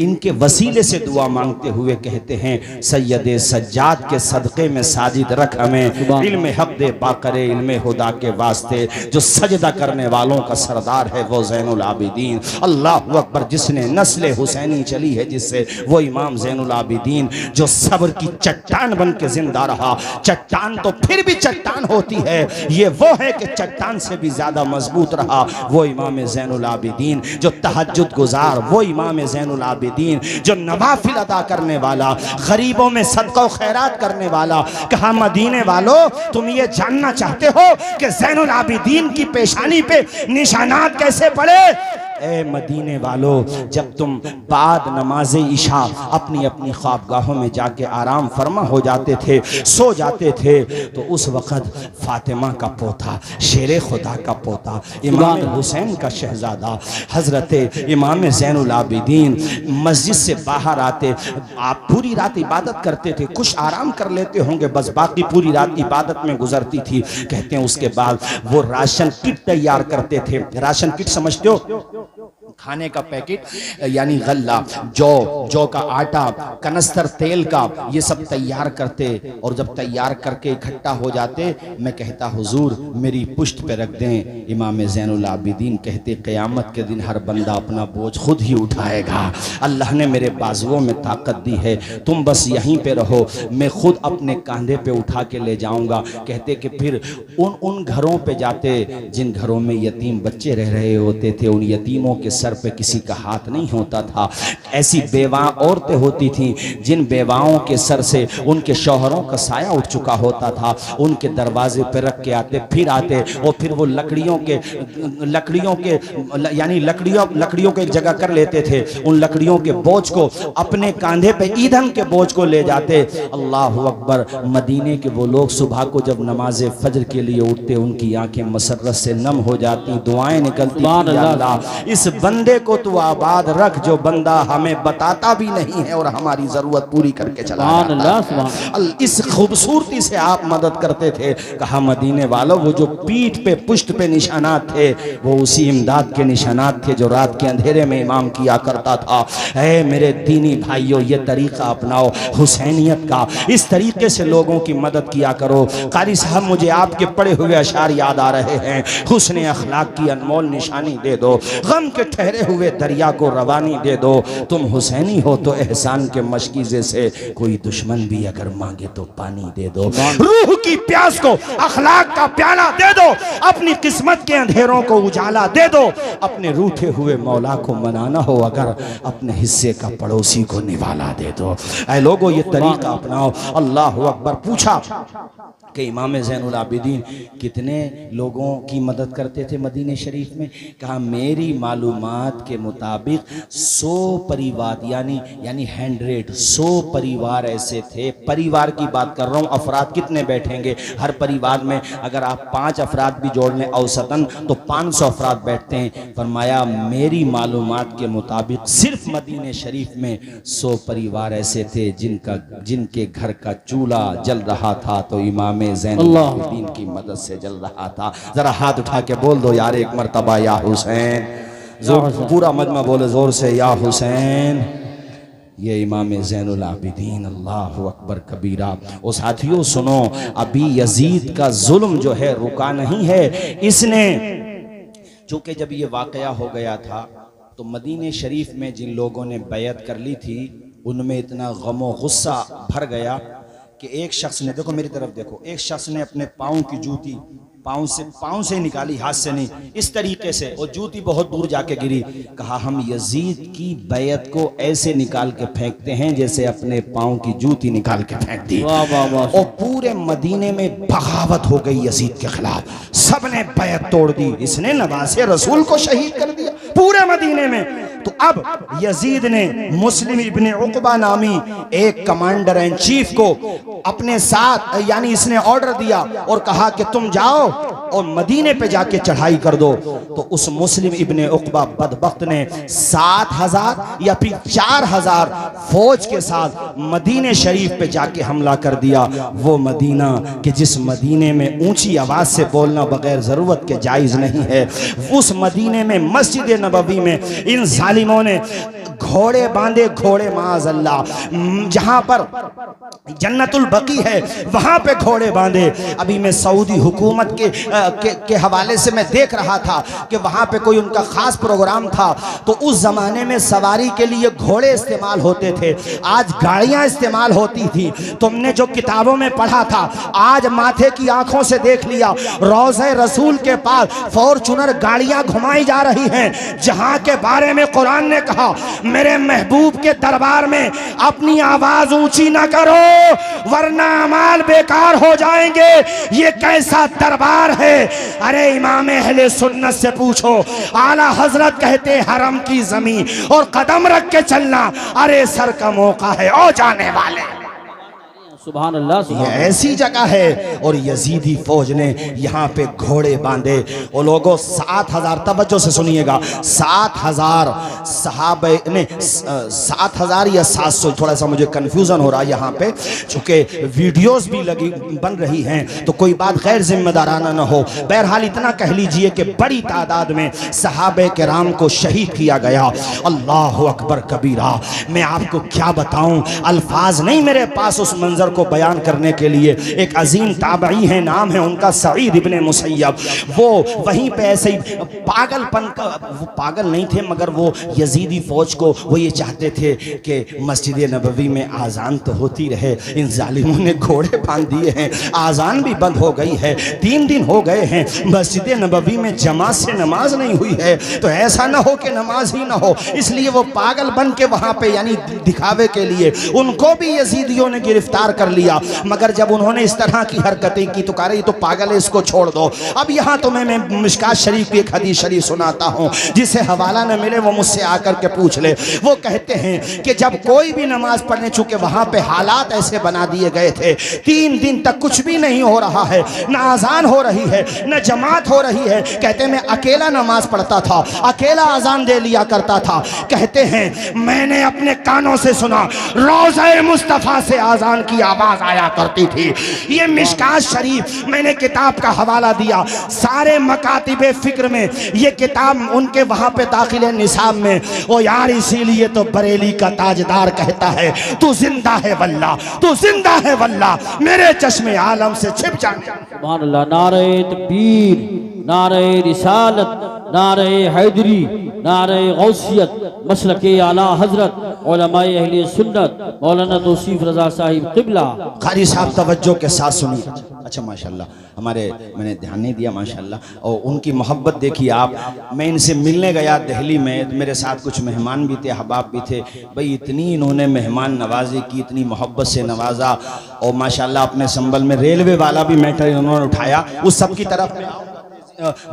Speaker 1: इनके वसीले से दुआ मांगते हुए कहते हैं सैयद सज्जाद के सदक़े में साजिद रख हमें, इल्म हक़ दे बाक़रे इल्म हुदा के वास्ते, जो सजदा करने वालों का सरदार है वो ज़ैनुल आबिदीन। अल्लाह अकबर। जिसने नस्ल हुसैनी चली है जिससे, वो इमाम ज़ैनुल आबिदीन जो सब्र की चट्टान बन के जिंदा रहा। चट्टान तो फिर भी चट्टान होती है, ये वो है कि चट्टान से भी ज्यादा मजबूत रहा। वो इमाम ज़ैनुल आबिदीन जो तहज्जुद गुजार, वो इमाम ज़ैनुल आबिदीन जो नवाफिल अदा करने वाला, गरीबों में सदका खैरात करने वाला। कहा मदीने वालों, तुम ये जानना चाहते हो कि ज़ैनुल आबिदीन की पेशानी पे निशानात कैसे पड़े? ए मदीने वालों, जब तुम बाद नमाज इशा अपनी अपनी ख्वाबगाहों में जाके आराम फरमा हो जाते थे, सो जाते थे, तो उस वक़्त फातिमा का पोता, शेर खुदा का पोता, इमाम हुसैन का शहजादा हज़रत इमाम ज़ैनुल आबिदीन मस्जिद से बाहर आते। आप पूरी रात इबादत करते थे, कुछ आराम कर लेते होंगे, बस बाकी पूरी रात इबादत में गुजरती थी। कहते हैं उसके बाद वो राशन किट तैयार करते थे। राशन किट समझते हो? खाने का पैकेट, यानी गल्ला, जौ का आटा, कनस्तर तेल का, ये सब तैयार करते। और जब तैयार करके इकट्ठा हो जाते, मैं कहता हुजूर मेरी पुश्त पे रख दें। इमाम ज़ैनुल आबिदीन कहते क़यामत के दिन हर बंदा अपना बोझ खुद ही उठाएगा। अल्लाह ने मेरे बाजुओं में ताकत दी है, तुम बस यहीं पे रहो, मैं खुद अपने कंधे पे उठा के ले जाऊंगा। कहते कि फिर उन घरों पे जाते जिन घरों में यतीम बच्चे रह रहे होते थे, उन यतीमों के सर सर पे किसी का हाथ नहीं होता था। ऐसी बेवा औरतें होती थीं जिन बेवाओं के सर से उनके शौहरों का साया उठ चुका होता था, उनके दरवाजे पे रख के आते, फिर आते और फिर वो लकड़ियों के यानी लकड़ियों को एक जगह कर लेते थे, उन लकड़ियों के बोझ को अपने कांधे पे, ईंधन के बोझ को ले जाते। अल्लाह अकबर। मदीने के वो लोग सुबह को जब नमाज फजर के लिए उठते, उनकी आंखें मसरत से नम हो जाती, दुआएं निकलती, या अल्लाह इस बंदे को तू आबाद रख जो बंदा हमें बताता भी नहीं है और हमारी जरूरत पूरी करके चला जाता है। इस खूबसूरती से आप मदद करते थे। कहा मदीने वालों, वो जो पीठ पे पुष्ट पे निशानात थे वो उसी इमदाद के निशानात थे जो रात के अंधेरे में इमाम किया करता था। ऐ मेरे दीनी भाइयों, ये तरीका अपनाओ हुसैनियत का, इस तरीके से लोगों की मदद किया करो। कारी साहब, मुझे आपके पढ़े हुए अशार याद आ रहे हैं। हुस्न अखलाक की अनमोल निशानी दे दो, गम के ठहरे हुए दरिया को रवानी दे दो। तुम हुसैनी हो तो एहसान के मशकीजे से कोई दुश्मन भी अगर मांगे तो पानी दे दो। रूह की प्यास को अखलाक का प्याला दे दो, अपनी किस्मत के अंधेरों को उजाला दे दो। अपने रूठे हुए मौला को मनाना हो अगर, अपने हिस्से का पड़ोसी को निवाला दे दो। ऐ लोगों, ये तरीका अपनाओ। अल्लाह अकबर। पूछा कि इमाम ज़ैनुल आबिदीन कितने लोगों की मदद करते थे मदीने शरीफ में? कहा मेरी मालूमात के मुताबिक 100 परिवार यानी 100 परिवार ऐसे थे। परिवार की बात कर रहा हूँ, अफराद कितने बैठेंगे? हर परिवार में अगर आप 5 अफराद भी जोड़ लें औसतन तो 500 अफराद बैठते हैं। फरमाया मेरी मालूमात के मुताबिक सिर्फ मदीने शरीफ में 100 परिवार ऐसे थे जिनके घर का चूल्हा जल रहा था तो इमाम ज़ैनुल आबिदीन की मदद से जल रहा था। जरा हाथ उठा के बोल दो यार एक मर्तबा या हुसैन। जोर, पूरा मजमा बोले जोर से या हुसैन। ये इमाम ज़ैनुल आबिदीन, अल्लाह अकबर कबीरा। और साथियों सुनो, अभी यजीद का जुल्म जो है रुका नहीं है। इसने चूंकि जब ये वाकया हो गया था तो मदीने शरीफ में जिन लोगों ने बैयत कर ली थी उनमें इतना गम व गुस्सा भर गया कि एक शख्स ने, देखो मेरी तरफ देखो, एक शख्स ने अपने पाँव की जूती पाँव से निकाली, हाथ से नहीं, इस तरीके से, और जूती बहुत दूर जाके गिरी। कहा हम यजीद की बैयत को ऐसे निकाल के फेंकते हैं जैसे अपने पाँव की जूती निकाल के फेंक दी। और पूरे मदीने में बगावत हो गई यजीद के खिलाफ, सबने बैयत तोड़ दी। इसने नवासे रसूल को शहीद कर दिया पूरे मदीने में। तो अब यजीद ने मुस्लिम इब्ने उक़बा नामी एक कमांडर एंड चीफ को अपने साथ, यानी इसने ऑर्डर दिया और कहा कि तुम जाओ और मदीने पे जाके चढ़ाई कर दो। तो उस मुस्लिम इब्ने उक़बा बदबख्त ने 7000 या फिर 4000 फौज के साथ मदीने शरीफ पे जाके हमला कर दिया। वो मदीना कि जिस मदीने में ऊंची आवाज से बोलना बगैर जरूरत के जायज नहीं है, उस मदीने में मस्जिद नबवी में इन जालिमों ने घोड़े बांधे, घोड़े माज़अल्लाह, जहां पर जन्नतुल बकी है वहां पे घोड़े बांधे। अभी मैं सऊदी हुकूमत के हवाले से मैं देख रहा था कि वहां पे कोई उनका खास प्रोग्राम था, तो उस जमाने में सवारी के लिए घोड़े इस्तेमाल होते थे, आज गाड़ियां इस्तेमाल होती थी। तुमने जो किताबों में पढ़ा था आज माथे की आंखों से देख लिया। रोज़े रसूल के पास फॉर्च्यूनर गाड़ियां घुमाई जा रही हैं, जहां के बारे में कुरान ने कहा मेरे महबूब के दरबार में अपनी आवाज ऊंची ना करो वरना अमाल बेकार हो जाएंगे। ये कैसा दरबार है? अरे इमाम अहले सुन्नत से पूछो, आला हजरत कहते हरम की जमीन और कदम रख के चलना, अरे सर का मौका है ओ जाने वाले।
Speaker 2: सुभान अल्लाह,
Speaker 1: ये ऐसी जगह है और यजीदी फौज ने यहाँ पे घोड़े बांधे। वो लोगों 7000, तवज्जो से सुनिएगा, 7000 सहाबे ने, 7000 या 700, थोड़ा सा मुझे कंफ्यूजन हो रहा है यहाँ पे, चूंकि वीडियोस भी लगी बन रही हैं तो कोई बात गैर जिम्मेदाराना ना हो। बहरहाल इतना कह लीजिए कि बड़ी तादाद में सहाबे किराम को शहीद किया गया। अल्लाह अकबर कबीरा। मैं आपको क्या बताऊं, अल्फाज नहीं मेरे पास उस मंजर को बयान करने के लिए। एक अजीम ताबई है, नाम है उनका सईद इब्ने मुसय्यब। वो वहीं पे ऐसे ही पागलपन का, वो पागल नहीं थे मगर वो यजीदी फौज को वो ये चाहते थे कि मस्जिद नबवी में आज़ान तो होती रहे। इन जालिमों ने घोड़े बांध दिए हैं, आज़ान भी बंद हो गई है, 3 दिन हो गए हैं, मस्जिद नबवी में जमात से नमाज नहीं हुई है, तो ऐसा ना हो कि नमाज ही ना हो। इसलिए वो पागल बन के वहाँ पे यानी दिखावे के लिए उनको भी यजीदियों ने गिरफ्तार कर लिया। मगर जब उन्होंने इस तरह की हरकतें की तो कह रही तो पागल है, इसको छोड़ दो। अब यहाँ तो मैं मिशकात शरीफ की एक हदीस शरीफ सुनाता हूँ, जिसे हवाला न मिले वो मुझसे आकर के पूछ ले। वो कहते हैं कि जब कोई भी नमाज पढ़ने, चूंकि वहाँ पे हालात ऐसे बना दिए गए थे, 3 दिन तक कुछ भी नहीं हो रहा है, न आज़ान हो रही है न जमात हो रही है। कहते मैं अकेला नमाज पढ़ता था, अकेला आज़ान दे लिया करता था। कहते हैं मैंने अपने कानों से सुना, रोज़े मुस्तफ़ा से आज़ान की आवाज़ आया करती थी। ये मिशकात शरीफ मैंने किताब का हवाला दिया, सारे मकातिबे फिक्र में ये किताब उनके वहाँ पे दाखिल है निसाब में। ओ यार इसीलिए तो बरेली का ताजदार कहता है तू जिंदा है वल्ला, तू जिंदा है वल्ला, मेरे चश्मे आलम से छिप जाने।
Speaker 2: सुभान अल्लाह। नारे तकबीर, नारे रिसालत, नारे हैदरी, नारे गौसियत, मसलके आला हजरत उलमाए अहले सुन्नत मौलाना तौसीफ रजा साहिब क़िबला।
Speaker 1: कारी साहब तवज्जो के साथ सुनिए। अच्छा माशाल्लाह, हमारे मैंने ध्यान नहीं दिया माशाल्लाह, और उनकी मोहब्बत देखिए आप। मैं इनसे मिलने गया दिल्ली में, तो मेरे साथ कुछ मेहमान भी थे, अहबाब भी थे। भाई इतनी इन्होंने मेहमान नवाजी की, इतनी मोहब्बत से नवाजा, और माशाल्लाह अपने संबल में रेलवे वाला भी मैटर उन्होंने उठाया। उस सब की तरफ में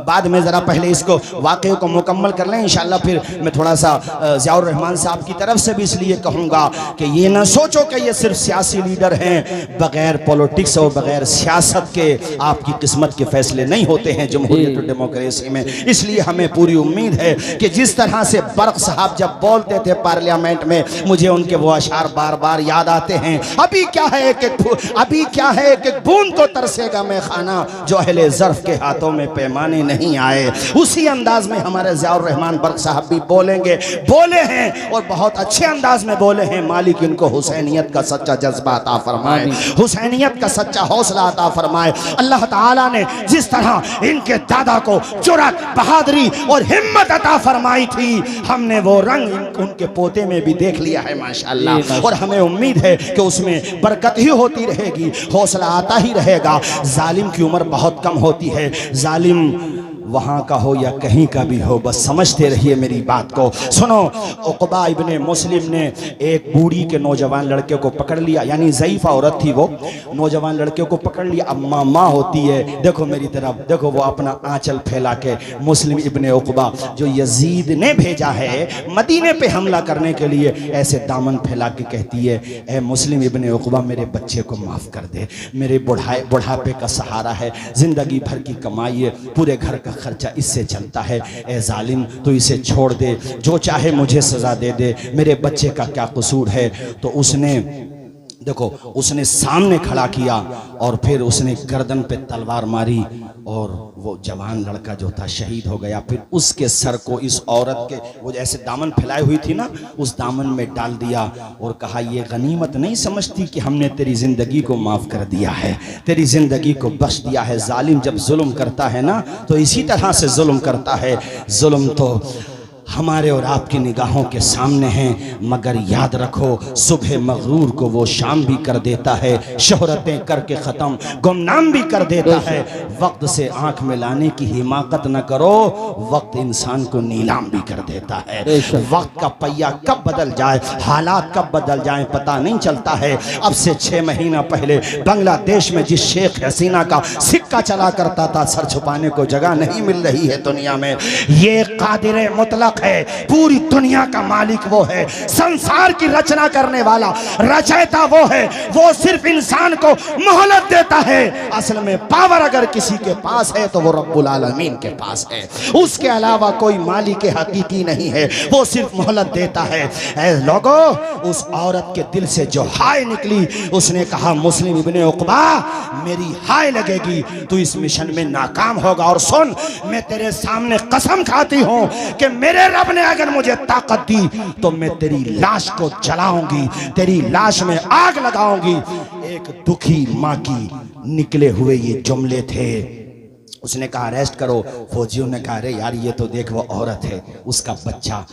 Speaker 1: बाद में ज़रा पहले इसको वाक़े को मुकम्मल कर लें इंशाअल्लाह। फिर मैं थोड़ा सा ज़ियाउर रहमान साहब की तरफ से भी इसलिए कहूँगा कि ये ना सोचो कि ये सिर्फ सियासी लीडर हैं, बग़ैर पॉलिटिक्स और बग़ैर सियासत के आपकी किस्मत के फैसले नहीं होते हैं जमहूरियत और डेमोक्रेसी में। इसलिए हमें पूरी उम्मीद है कि जिस तरह से बर्क साहब जब बोलते थे पार्लियामेंट में, मुझे उनके वो अशार बार बार याद आते हैं। अभी क्या है एक बूंद को तरसेगा मैं खाना, जो अहले ज़र्फ़ के हाथों में पैमाने नहीं आए। उसी अंदाज में हमारे ज़ियाउर रहमान बर्क साहब भी बोले हैं, और बहुत अच्छे अंदाज में बोले हैं। मालिक इनको हुसैनियत का सच्चा जज्बा अता फरमाए, हुसैनियत का सच्चा हौसला अता फरमाए। अल्लाह ताला ने जिस तरह इनके दादा को जुर्रत, बहादुरी और हिम्मत अता फरमाई थी, हमने वो रंग उनके पोते में भी देख लिया है माशाअल्लाह। और हमें उम्मीद है कि उसमें बरकत ही होती रहेगी, हौसला आता ही रहेगा। जालिम की उम्र बहुत कम होती है, जालिम वहाँ का हो या कहीं का भी हो, बस समझते रहिए मेरी बात को। सुनो, उक़बा इब्ने मुस्लिम ने एक बूढ़ी के नौजवान लड़के को पकड़ लिया, यानी ज़ईफ़ा औरत थी वो, नौजवान लड़के को पकड़ लिया। अब माँ होती है, देखो मेरी तरफ देखो, वो अपना आंचल फैला के मुस्लिम इब्ने उक़बा जो यजीद ने भेजा है मदीने पे हमला करने के लिए, ऐसे दामन फैला के कहती है, ए मुस्लिम इब्ने उक़बा मेरे बच्चे को माफ़ कर दे, मेरे बुढ़ापे का सहारा है, ज़िंदगी भर की कमाई है, पूरे घर का खर्चा इससे चलता है। ए जालिम तो इसे छोड़ दे, जो चाहे मुझे सजा दे दे, मेरे बच्चे का क्या कसूर है। तो उसने देखो, उसने सामने खड़ा किया और फिर उसने गर्दन पे तलवार मारी, और वो जवान लड़का जो था शहीद हो गया। फिर उसके सर को इस औरत के, वो जैसे दामन फैलाई हुई थी ना, उस दामन में डाल दिया और कहा, ये गनीमत नहीं समझती कि हमने तेरी ज़िंदगी को माफ़ कर दिया है, तेरी ज़िंदगी को बख्श दिया है। जालिम जब जुल्म करता है ना, तो इसी तरह से जुल्म करता है। जुल्म तो हमारे और आपकी निगाहों के सामने हैं, मगर याद रखो सुबह मगरूर को वो शाम भी कर देता है, शोहरतें करके ख़त्म गुमनाम भी कर देता है। वक्त से आंख में लाने की हिमाकत न करो, वक्त इंसान को नीलाम भी कर देता है। वक्त का पहिया कब बदल जाए, हालात कब बदल जाए पता नहीं चलता है। अब से 6 महीना पहले बांग्लादेश में जिस शेख हसीना का सिक्का चला करता था, सर छुपाने को जगह नहीं मिल रही है दुनिया में। ये कादिर मुतलक है, पूरी दुनिया का मालिक वो है, संसार की रचना करने वाला रचयिता वो है। वो सिर्फ इंसान को मोहलत देता है। असल में पावर अगर किसी के पास है तो वो रब्बुल आलमीन के पास है, उसके अलावा कोई मालिक हकीकी नहीं है, वो सिर्फ मोहलत देता है। ऐ लोगो, उस औरत के दिल से जो हाय निकली, उसने कहा, मुस्लिम इब्ने उक़बा मेरी हाय लगेगी, तू इस मिशन में नाकाम होगा। और सुन, मैं तेरे सामने कसम खाती हूँ कि मेरे
Speaker 3: रब ने अगर मुझे ताकत दी तो मैं तेरी लाश को जलाऊंगी, तेरी लाश में आग लगाऊंगी। एक दुखी माँ की निकले हुए ये जुमले थे। उसने कहा अरेस्ट करो। फौजियों ने कहा अरे यार ये तो देख वो औरत है, उसका बच्चा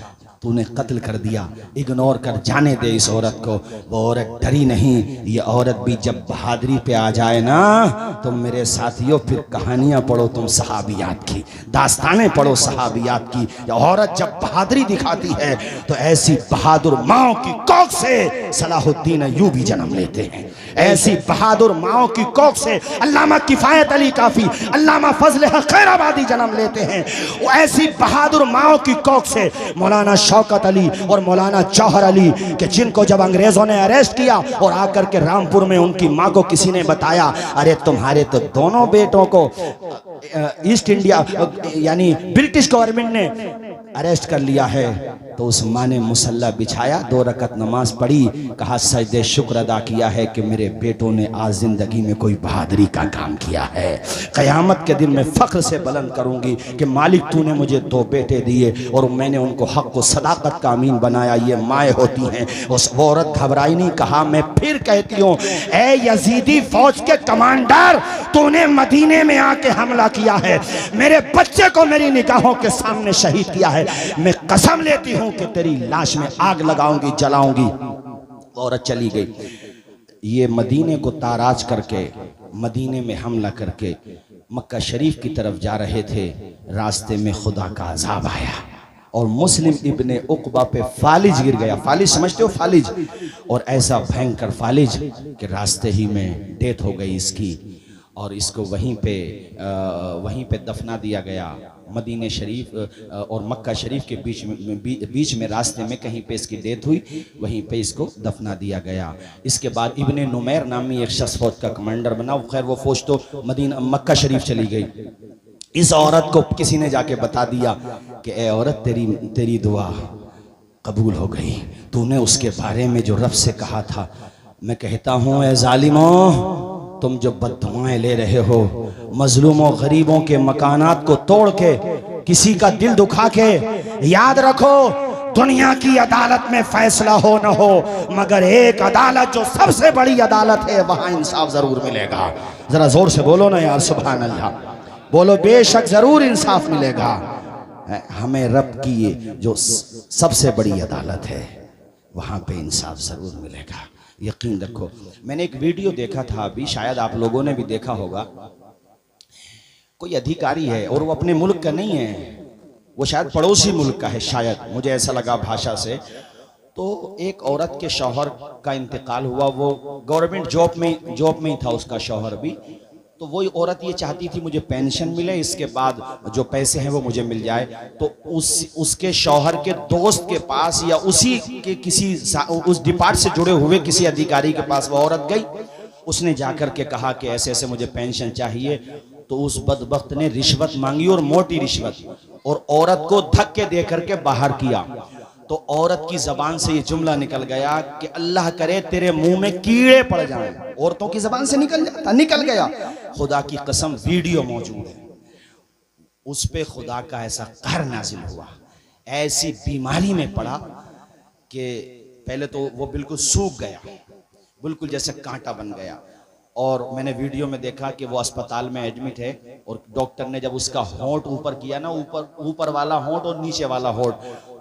Speaker 3: तूने कत्ल कर दिया, इग्नोर कर, जाने दे इस औरत को। वो औरत डरी नहीं। ये औरत भी जब बहादुरी पे आ जाए ना तो मेरे साथियों फिर कहानियां पढ़ो तुम सहाबियात की, दास्तानें पढ़ो सहाबियात की। ये औरत जब बहादुरी दिखाती है तो ऐसी बहादुर माओ की कोख से सलाहुद्दीन अय्यूबी जन्म लेते हैं। ऐसी बहादुर माओ की कोख से अल्लामा किफायत अली काफी, अल्लामा फजल हक खैराबादी जन्म लेते हैं। वो ऐसी बहादुर माओ की कोख से मौलाना शौकत अली और मौलाना जौहर अली के जिनको जब अंग्रेजों ने अरेस्ट किया और आकर के रामपुर में उनकी माँ को किसी ने बताया अरे तुम्हारे तो दोनों बेटों को ईस्ट इंडिया यानी ब्रिटिश गवर्नमेंट ने अरेस्ट कर लिया है, तो उस माँ ने मुसल्ला बिछाया, 2 रकत नमाज पढ़ी, कहा सजदे शुक्र अदा किया है कि मेरे बेटों ने आज जिंदगी में कोई बहादुरी का काम किया है। क़यामत के दिन मैं फख्र से बुलंद करूंगी कि मालिक तूने मुझे 2 बेटे दिए और मैंने उनको हक को सदाकत का अमीन बनाया। ये माएँ होती हैं। उस औरत घबराई नहीं। कहा मैं फिर कहती हूँ ए यजीदी फौज के कमांडर, तूने मदीने में आके हमला किया है, मेरे बच्चे को मेरी निगाहों के सामने शहीद किया है, मैं कसम लेती हूं कि तेरी लाश में आग लगाऊंगी, जलाऊंगी। औरत चली गई। ये मदीने को ताराज करके, मदीने में हमला करके मक्का शरीफ की तरफ जा रहे थे। रास्ते में खुदा का अजाब आया और मुस्लिम इब्ने उकबा पे फालिज गिर गया। फालिज समझते हो? फालिज। और ऐसा भयंकर फालिज कि रास्ते ही में डेथ हो गई इसकी और इसको वहीं पे दफना दिया गया। मदीने शरीफ और मक्का शरीफ के बीच में रास्ते में कहीं पे इसकी डेथ हुई, वहीं पे इसको दफना दिया गया। इसके बाद इब्ने नुमैर नामी एक शख्स फौज का कमांडर बना। खैर वो फौज तो मक्का शरीफ चली गई। इस औरत को किसी ने जाके बता दिया कि ए औरत तेरी दुआ कबूल हो गई, तूने उसके बारे में जो रब से कहा था। मैं कहता हूँ ए जालिमों, तुम जो बददुआएं ले रहे हो, मजलूमों गरीबों के मकानात को तोड़ के, किसी का दिल दुखा के, याद रखो दुनिया की अदालत में फैसला हो न हो, मगर एक अदालत जो सबसे बड़ी अदालत है वहां इंसाफ जरूर मिलेगा। जरा जोर से बोलो ना यार, सुभान अल्लाह बोलो। बेशक जरूर इंसाफ मिलेगा। हमें रब की जो सबसे बड़ी अदालत है वहां पे इंसाफ जरूर मिलेगा, यकीन रखो। मैंने एक वीडियो देखा था अभी, शायद आप लोगों ने भी देखा होगा। कोई अधिकारी है और वो अपने मुल्क का नहीं है, वो शायद पड़ोसी मुल्क का है, शायद मुझे ऐसा लगा भाषा से। तो एक औरत के शौहर का इंतकाल हुआ, वो गवर्नमेंट जॉब में ही था उसका शौहर भी। तो वही औरत ये चाहती थी मुझे पेंशन मिले, इसके बाद जो पैसे हैं वो मुझे मिल जाए। तो उसके शौहर के दोस्त के पास या उसी के किसी उस डिपार्ट से जुड़े हुए किसी अधिकारी के पास वो औरत गई। उसने जाकर के कहा कि ऐसे ऐसे मुझे पेंशन चाहिए। तो उस बदबख्त ने रिश्वत मांगी और मोटी रिश्वत, और औरत को धक्के दे करके बाहर किया। तो औरत की जबान से ये जुमला निकल गया कि अल्लाह करे तेरे मुंह में कीड़े पड़ जाएं। औरतों की जबान से निकल गया। खुदा की कसम वीडियो मौजूद है, उस पे खुदा का ऐसा कहर नाजिल हुआ, ऐसी बीमारी में पड़ा कि पहले तो वो बिल्कुल सूख गया, बिल्कुल जैसे कांटा बन गया। और मैंने वीडियो में देखा कि वो अस्पताल में एडमिट है और डॉक्टर ने जब उसका होंठ ऊपर किया ना, ऊपर वाला होंठ और नीचे वाला होंठ,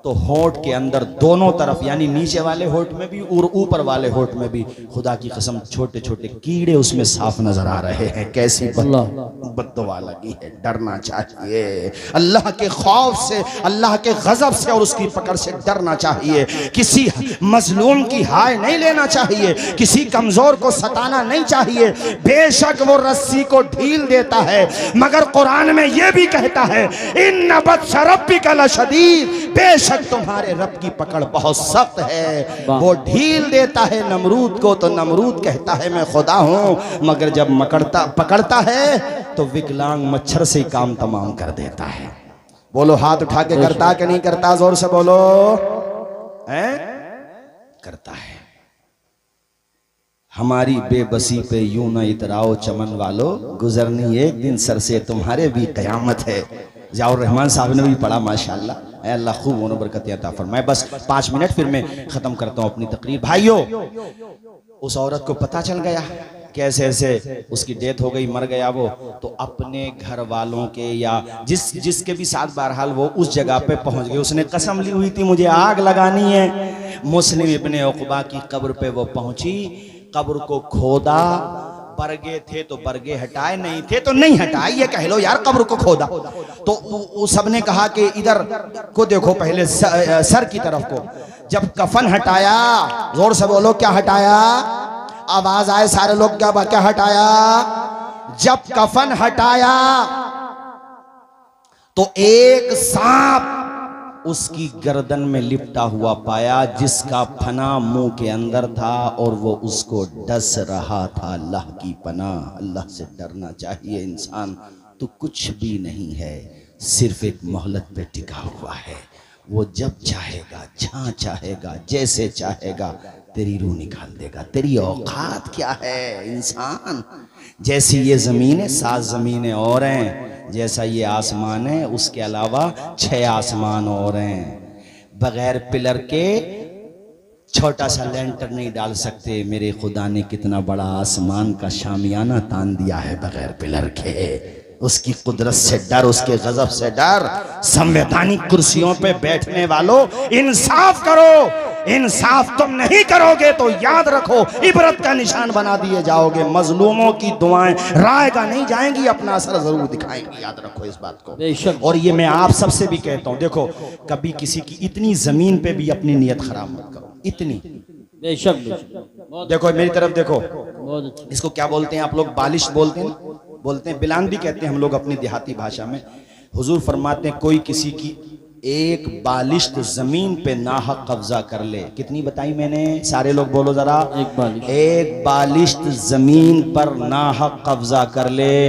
Speaker 3: तो होंठ के अंदर दोनों तरफ यानी नीचे वाले होंठ में भी और ऊपर वाले होंठ में भी खुदा की कसम छोटे छोटे कीड़े उसमें साफ नजर आ रहे हैं। कैसी बद्दुआ लगी है। डरना चाहिए अल्लाह के खौफ से, अल्लाह के गजब से और उसकी पकड़ से डरना चाहिए। किसी मजलूम की हाय नहीं लेना चाहिए, किसी कमजोर को सताना नहीं चाहिए। बेशक वो रस्सी को ढील देता है, मगर कुरान में यह भी कहता है इन्न बत्श रब्बिका लशदीद, बेशक तुम्हारे रब की पकड़ बहुत सख्त है। वो ढील देता है नमरूद को, तो नमरूद कहता है मैं खुदा हूं, मगर जब पकड़ता है तो विकलांग मच्छर से काम तमाम कर देता है। बोलो हाथ उठा के करता कि नहीं करता? जोर से बोलो। है करता है। हमारी बेबसी पे यूं न इतराओ चमन वालो, गुजरनी एक दिन सर से तुम्हारे भी कयामत है।
Speaker 1: ज़ियाउर रहमान साहब ने भी पढ़ा माशाल्लाह। अल्लाह खूब उन्हें बरकत अता फरमाए। बस 5 मिनट फिर मैं ख़त्म करता हूँ अपनी तकरीर। भाइयों, उस औरत को पता चल गया कैसे ऐसे उसकी डेथ हो गई, मर गया वो, तो अपने घर वालों के या जिसके भी साथ बहरहाल वो उस जगह पे पहुंच गए। उसने कसम ली हुई थी मुझे आग लगानी है। मुस्लिम इब्ने उक़बा की कब्र पे वो पहुंची, कब्र को खोदा, बरगे थे तो बरगे हटाए, नहीं थे तो नहीं हटाए, ये कह लो यार, कब्र को खोदा। तो सबने कहा कि इधर को देखो पहले सर की तरफ को। जब कफन हटाया, जोर से बोलो क्या हटाया, आवाज आए सारे लोग, क्या हटाया? जब कफन हटाया तो एक सांप उसकी गर्दन में लिपटा हुआ पाया, जिसका फना मुंह के अंदर था और वो उसको डस रहा था। अल्लाह की पनाह, अल्लाह से डरना चाहिए इंसान। तो कुछ भी नहीं है, सिर्फ एक मोहलत पे टिका हुआ है। वो जब चाहेगा, जहां चाहेगा, जैसे चाहेगा तेरी रूह निकाल देगा। तेरी औकात क्या है इंसान? जैसी ये ज़मीन है 7 ज़मीनें और हैं, जैसा ये आसमान है उसके अलावा 6 आसमान और हैं। बगैर पिलर के छोटा सा लेंटर नहीं डाल सकते। मेरे खुदा ने कितना बड़ा आसमान का शामियाना तान दिया है बगैर पिलर के। उसकी कुदरत से डर, उसके गजब से डर। संवैधानिक कुर्सियों पे बैठने वालों, इंसाफ करो। इंसाफ तुम नहीं करोगे तो याद रखो इबरत का निशान बना दिए जाओगे। मजलूमों की दुआएं रायगा नहीं जाएंगी, अपना असर जरूर दिखाएंगी, याद रखो इस बात को। और ये मैं आप सबसे भी कहता हूँ, देखो कभी किसी की इतनी जमीन पे भी अपनी नीयत खराब मत करो, इतनी। देखो मेरी तरफ देखो, इसको क्या बोलते हैं आप लोग? बालिश बोलते हैं, बिलान भी कहते हैं हम लोग अपनी देहाती भाषा में। हुजूर फरमाते हैं कोई किसी की एक बालिश्त जमीन पे नाहक कब्जा कर ले। कितनी बताई मैंने? सारे लोग बोलो जरा। एक बालिश्त जमीन पर नाहक कब्जा कर ले,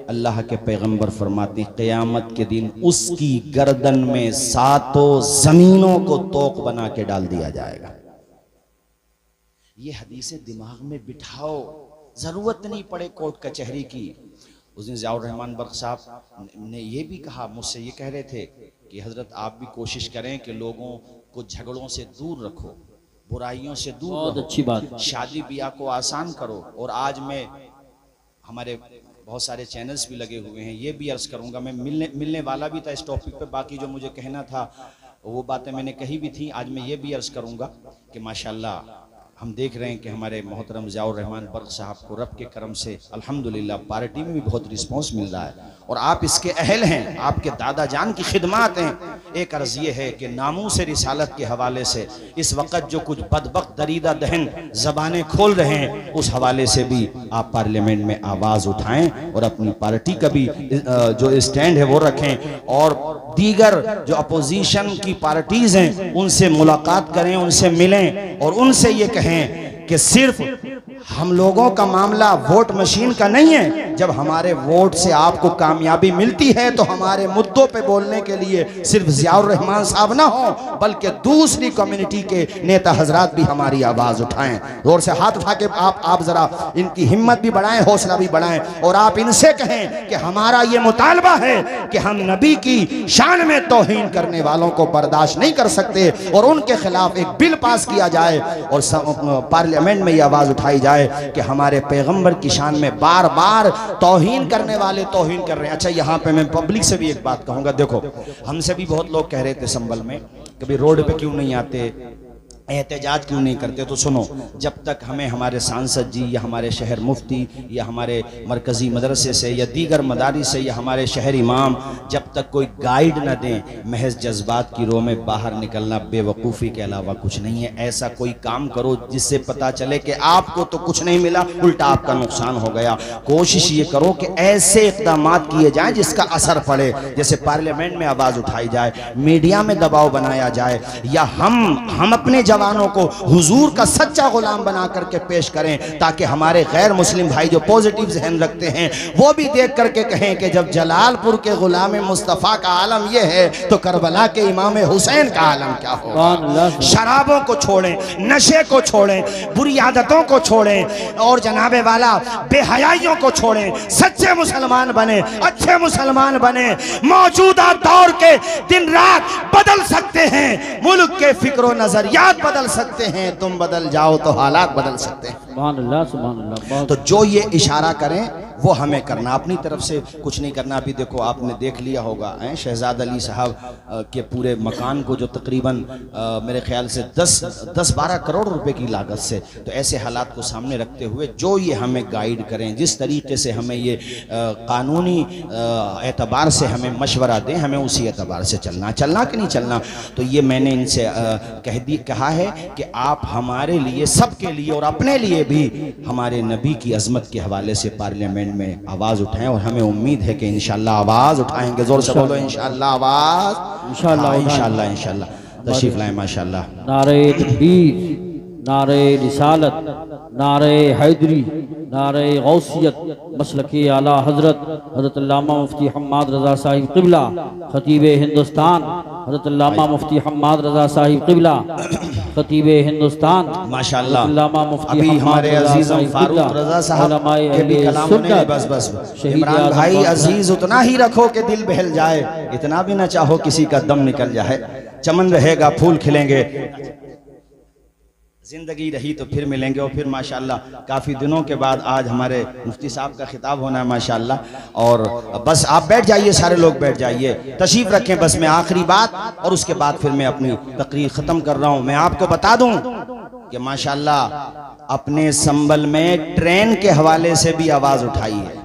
Speaker 1: अल्लाह के पैगंबर फरमाते क़यामत के दिन उसकी गर्दन में 7 जमीनों को तोक बना के डाल दिया जाएगा। ये हदीसें दिमाग में बिठाओ, जरूरत नहीं पड़े कोर्ट कचहरी की। उस दिन ज़ियाउर रहमान बर्क़ साहब ने ये भी कहा, मुझसे ये कह रहे थे कि हजरत आप भी कोशिश करें कि लोगों को झगड़ों से दूर रखो, बुराइयों से दूर रखो। बहुत अच्छी बात। शादी ब्याह को आसान करो। और आज मैं, हमारे बहुत सारे चैनल्स भी लगे हुए हैं, ये भी अर्ज़ करूँगा, मैं मिलने वाला भी था इस टॉपिक पे। बाकी जो मुझे कहना था वो बातें मैंने कही भी थी। आज मैं ये भी अर्ज़ करूँगा कि माशाल्लाह हम देख रहे हैं कि हमारे मोहतरम ज़ियाउर रहमान बर्क़ साहब को रब के करम से अल्हम्दुलिल्लाह पार्टी में भी बहुत रिस्पांस मिल रहा है और आप इसके अहल हैं, आपके दादा जान की खिदमत हैं। एक अर्ज़ ये है कि नामूस रिसालत के हवाले से इस वक्त जो कुछ बदबख्त दरीदा दहन ज़बानें खोल रहे हैं, उस हवाले से भी आप पार्लियामेंट में आवाज़ उठाएं और अपनी पार्टी का भी जो स्टैंड है वो रखें। और दीगर जो अपोजिशन की पार्टीज़ हैं उनसे मुलाकात करें, उनसे मिलें और उनसे ये कहें कि सिर्फ हम लोगों का मामला वोट मशीन का नहीं है। जब हमारे वोट से आपको कामयाबी मिलती है तो हमारे मुद्दों पे बोलने के लिए सिर्फ ज़ियाउर रहमान साहब ना हो, बल्कि दूसरी कम्युनिटी के नेता हजरात भी हमारी आवाज़ उठाएं। जोर से हाथ उठा के आप ज़रा इनकी हिम्मत भी बढ़ाएं, हौसला भी बढ़ाएं और आप इनसे कहें कि हमारा ये मुतालबा है कि हम नबी की शान में तौहीन करने वालों को बर्दाश्त नहीं कर सकते और उनके खिलाफ एक बिल पास किया जाए और पार्लियामेंट में ये आवाज़ उठाई जाए कि हमारे पैगंबर की शान में बार बार तौहीन करने वाले तौहीन कर रहे हैं। अच्छा, यहाँ पे मैं पब्लिक से भी एक बात कहूँगा। देखो हमसे भी बहुत लोग कह रहे थे संभल में, कभी रोड पे क्यों नहीं आते, एहतजाज क्यों नहीं करते? तो सुनो, जब तक हमें हमारे सांसद जी या हमारे शहर मुफ्ती या हमारे मरकज़ी मदरसे से या दीगर मदारिस से या हमारे शहर इमाम जब तक कोई गाइड न दें, महज जज्बात की रो में बाहर निकलना बेवकूफ़ी के अलावा कुछ नहीं है। ऐसा कोई काम करो जिससे पता चले कि आपको तो कुछ नहीं मिला, उल्टा आपका नुकसान हो गया। कोशिश ये करो कि ऐसे इक़दाम किए जाएँ जिसका असर पड़े, जैसे पार्लियामेंट में आवाज़ उठाई जाए, मीडिया में दबाव बनाया जाए, या हम अपने
Speaker 3: जवानों को हुजूर का सच्चा गुलाम बना करके पेश करें, ताकि हमारे गैर मुस्लिम भाई जो पॉजिटिव जहन रखते हैं वो भी देख करके कहें कि जब जलालपुर के गुलाम मुस्तफ़ा का आलम यह है तो करबला के इमाम हुसैन का आलम क्या होगा। शराबों को छोड़ें, नशे को छोड़ें, बुरी आदतों को छोड़ें और जनाबे वाला बेहयाइयों को छोड़ें, सच्चे मुसलमान बने, अच्छे मुसलमान बने। मौजूदा दौर के दिन रात बदल सकते हैं, मुल्क के फिक्र नजरियात बदल सकते हैं, तुम बदल जाओ तो हालात बदल सकते हैं।
Speaker 2: सुभान अल्लाह, सुभान अल्लाह।
Speaker 3: तो जो ये इशारा करें वो हमें करना, अपनी तरफ से कुछ नहीं करना। अभी देखो आपने देख लिया होगा शहजाद अली साहब के पूरे मकान को जो तकरीबन मेरे ख्याल से 10-12 करोड़ रुपए की लागत से, तो ऐसे हालात को सामने रखते हुए जो ये हमें गाइड करें, जिस तरीके से हमें ये कानूनी एतबार से हमें मशवरा दें, हमें उसी एतबार से चलना कि नहीं चलना। तो ये मैंने इनसे कहा है कि आप हमारे लिए, सबके लिए और अपने लिए भी हमारे नबी की अजमत के हवाले से पार्लियामेंट में आवाज उठाएं, और हमें उम्मीद है कि इंशाल्लाह आवाज उठाएंगे। जोर से बोलो इंशाल्लाह आवाज, इंशाल्लाह इंशाल्लाह इंशाल्लाह। तशरीफ लाएं माशाल्लाह।
Speaker 2: नारे तकबीर, नारे रिसालत, नारे हैदरी, नारे गौसियत, मसलके आला हजरत हजरत अल्लामा मुफ्ती हम्माद रजा साहिब क़िबला, खतीब हिंदुस्तान हजरत अल्लामा मुफ्ती हम्माद रजा साहिब क़िबला, खतीब हिंदुस्तान
Speaker 3: माशाल्लाह।
Speaker 2: अल्लामा मुफ्ती
Speaker 3: अभी
Speaker 2: हम्माद
Speaker 3: हमारे
Speaker 2: रजा
Speaker 3: अजीज
Speaker 2: साहिब
Speaker 3: फारूक
Speaker 2: क़िबला,
Speaker 3: रजा साहब
Speaker 2: उलमाए
Speaker 3: के भी
Speaker 2: अहले
Speaker 3: कलामों ने
Speaker 2: सुन्नत,
Speaker 3: बस
Speaker 2: शहीद
Speaker 3: इमरान
Speaker 2: आज़म
Speaker 3: भाई
Speaker 2: मौलाना
Speaker 3: अजीज उतना ही रखो कि दिल बहल जाए, इतना भी ना चाहो किसी का दम निकल जाए। चमन रहेगा, फूल खिलेंगे, जिंदगी रही तो फिर मिलेंगे। और फिर माशाल्लाह काफ़ी दिनों के बाद आज हमारे मुफ्ती साहब का खिताब होना है माशाल्लाह। और बस आप बैठ जाइए, सारे लोग बैठ जाइए, तशरीफ रखें। बस मैं आखिरी बात और उसके बाद फिर मैं अपनी तकरीर ख़त्म कर रहा हूँ। मैं आपको बता दूँ कि माशाल्लाह अपने संबल में ट्रेन के हवाले से भी आवाज़ उठाई है,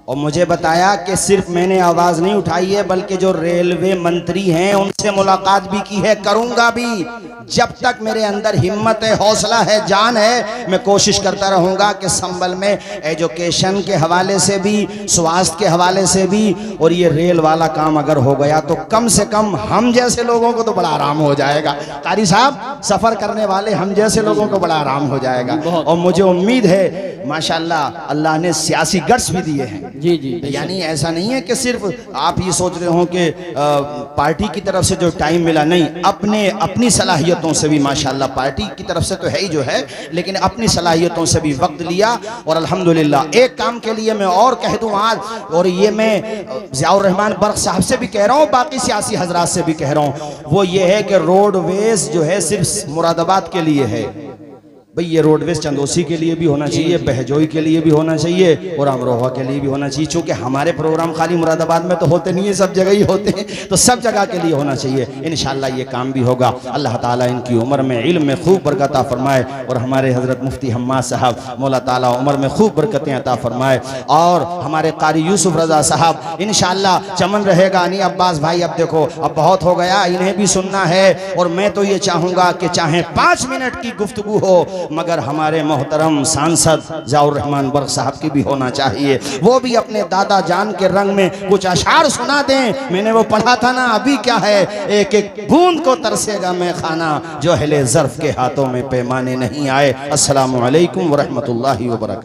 Speaker 3: और मुझे बताया कि सिर्फ मैंने आवाज़ नहीं उठाई है बल्कि जो रेलवे मंत्री हैं उनसे मुलाकात भी की है, करूँगा भी। जब तक मेरे अंदर हिम्मत है, हौसला है, जान है, मैं कोशिश करता रहूँगा कि संबल में एजुकेशन के हवाले से भी, स्वास्थ्य के हवाले से भी, और ये रेल वाला काम अगर हो गया तो कम से कम हम जैसे लोगों को तो बड़ा आराम हो जाएगा। कारी साहब, सफ़र करने वाले हम जैसे लोगों को बड़ा आराम हो जाएगा। और मुझे उम्मीद है माशाल्लाह अल्लाह ने सियासी गट्स भी दिए हैं।
Speaker 2: जी जी,
Speaker 3: यानी ऐसा नहीं है कि सिर्फ आप ये सोच रहे हो कि पार्टी की तरफ से जो टाइम मिला, नहीं, अपनी सलाहियतों से भी माशाल्लाह, पार्टी की तरफ से तो है ही जो है, लेकिन अपनी सलाहियतों से भी वक्त लिया। और अल्हम्दुलिल्लाह एक काम के लिए मैं और कह दूं आज, और ये मैं ज़ियाउर रहमान बर्क साहब से भी कह रहा हूँ, बाकी सियासी हजरात से भी कह रहा हूँ, वो ये है कि रोडवेज जो है सिर्फ मुरादाबाद के लिए है। भाई ये रोडवेज चंदोसी के लिए भी होना चाहिए, बहजोई के लिए भी होना चाहिए, और अमरोहा के लिए भी होना चाहिए। चूँकि हमारे प्रोग्राम खाली मुरादाबाद में तो होते नहीं है, सब जगह ही होते हैं, तो सब जगह के लिए होना चाहिए। इंशाल्लाह ये काम भी होगा। अल्लाह ताला इनकी उम्र में, इल्म में खूब बरकत अता फरमाए, और हमारे हज़रत मुफ्ती हम्माद साहब मौला ताला उम्र में खूब बरकतें अता फरमाए, और हमारे कारी यूसुफ रज़ा साहब इंशाल्लाह चमन रहेगा। नहीं अब्बास भाई, अब देखो अब बहुत हो गया, इन्हें भी सुनना है, और मैं तो ये चाहूँगा कि चाहे 5 मिनट की गुफ्तगू हो, मगर हमारे मोहतरम सांसद ज़ियाउर रहमान बर्क साहब की भी होना चाहिए। वो भी अपने दादा जान के रंग में कुछ अशार सुना दें। मैंने वो पढ़ा था ना, अभी क्या है, एक एक बूंद को तरसेगा मैं खाना, जो अहले ज़र्फ़ के हाथों में पैमाने नहीं आए। अस्सलामु अलैकुम व रहमतुल्लाहि व बरकातहू।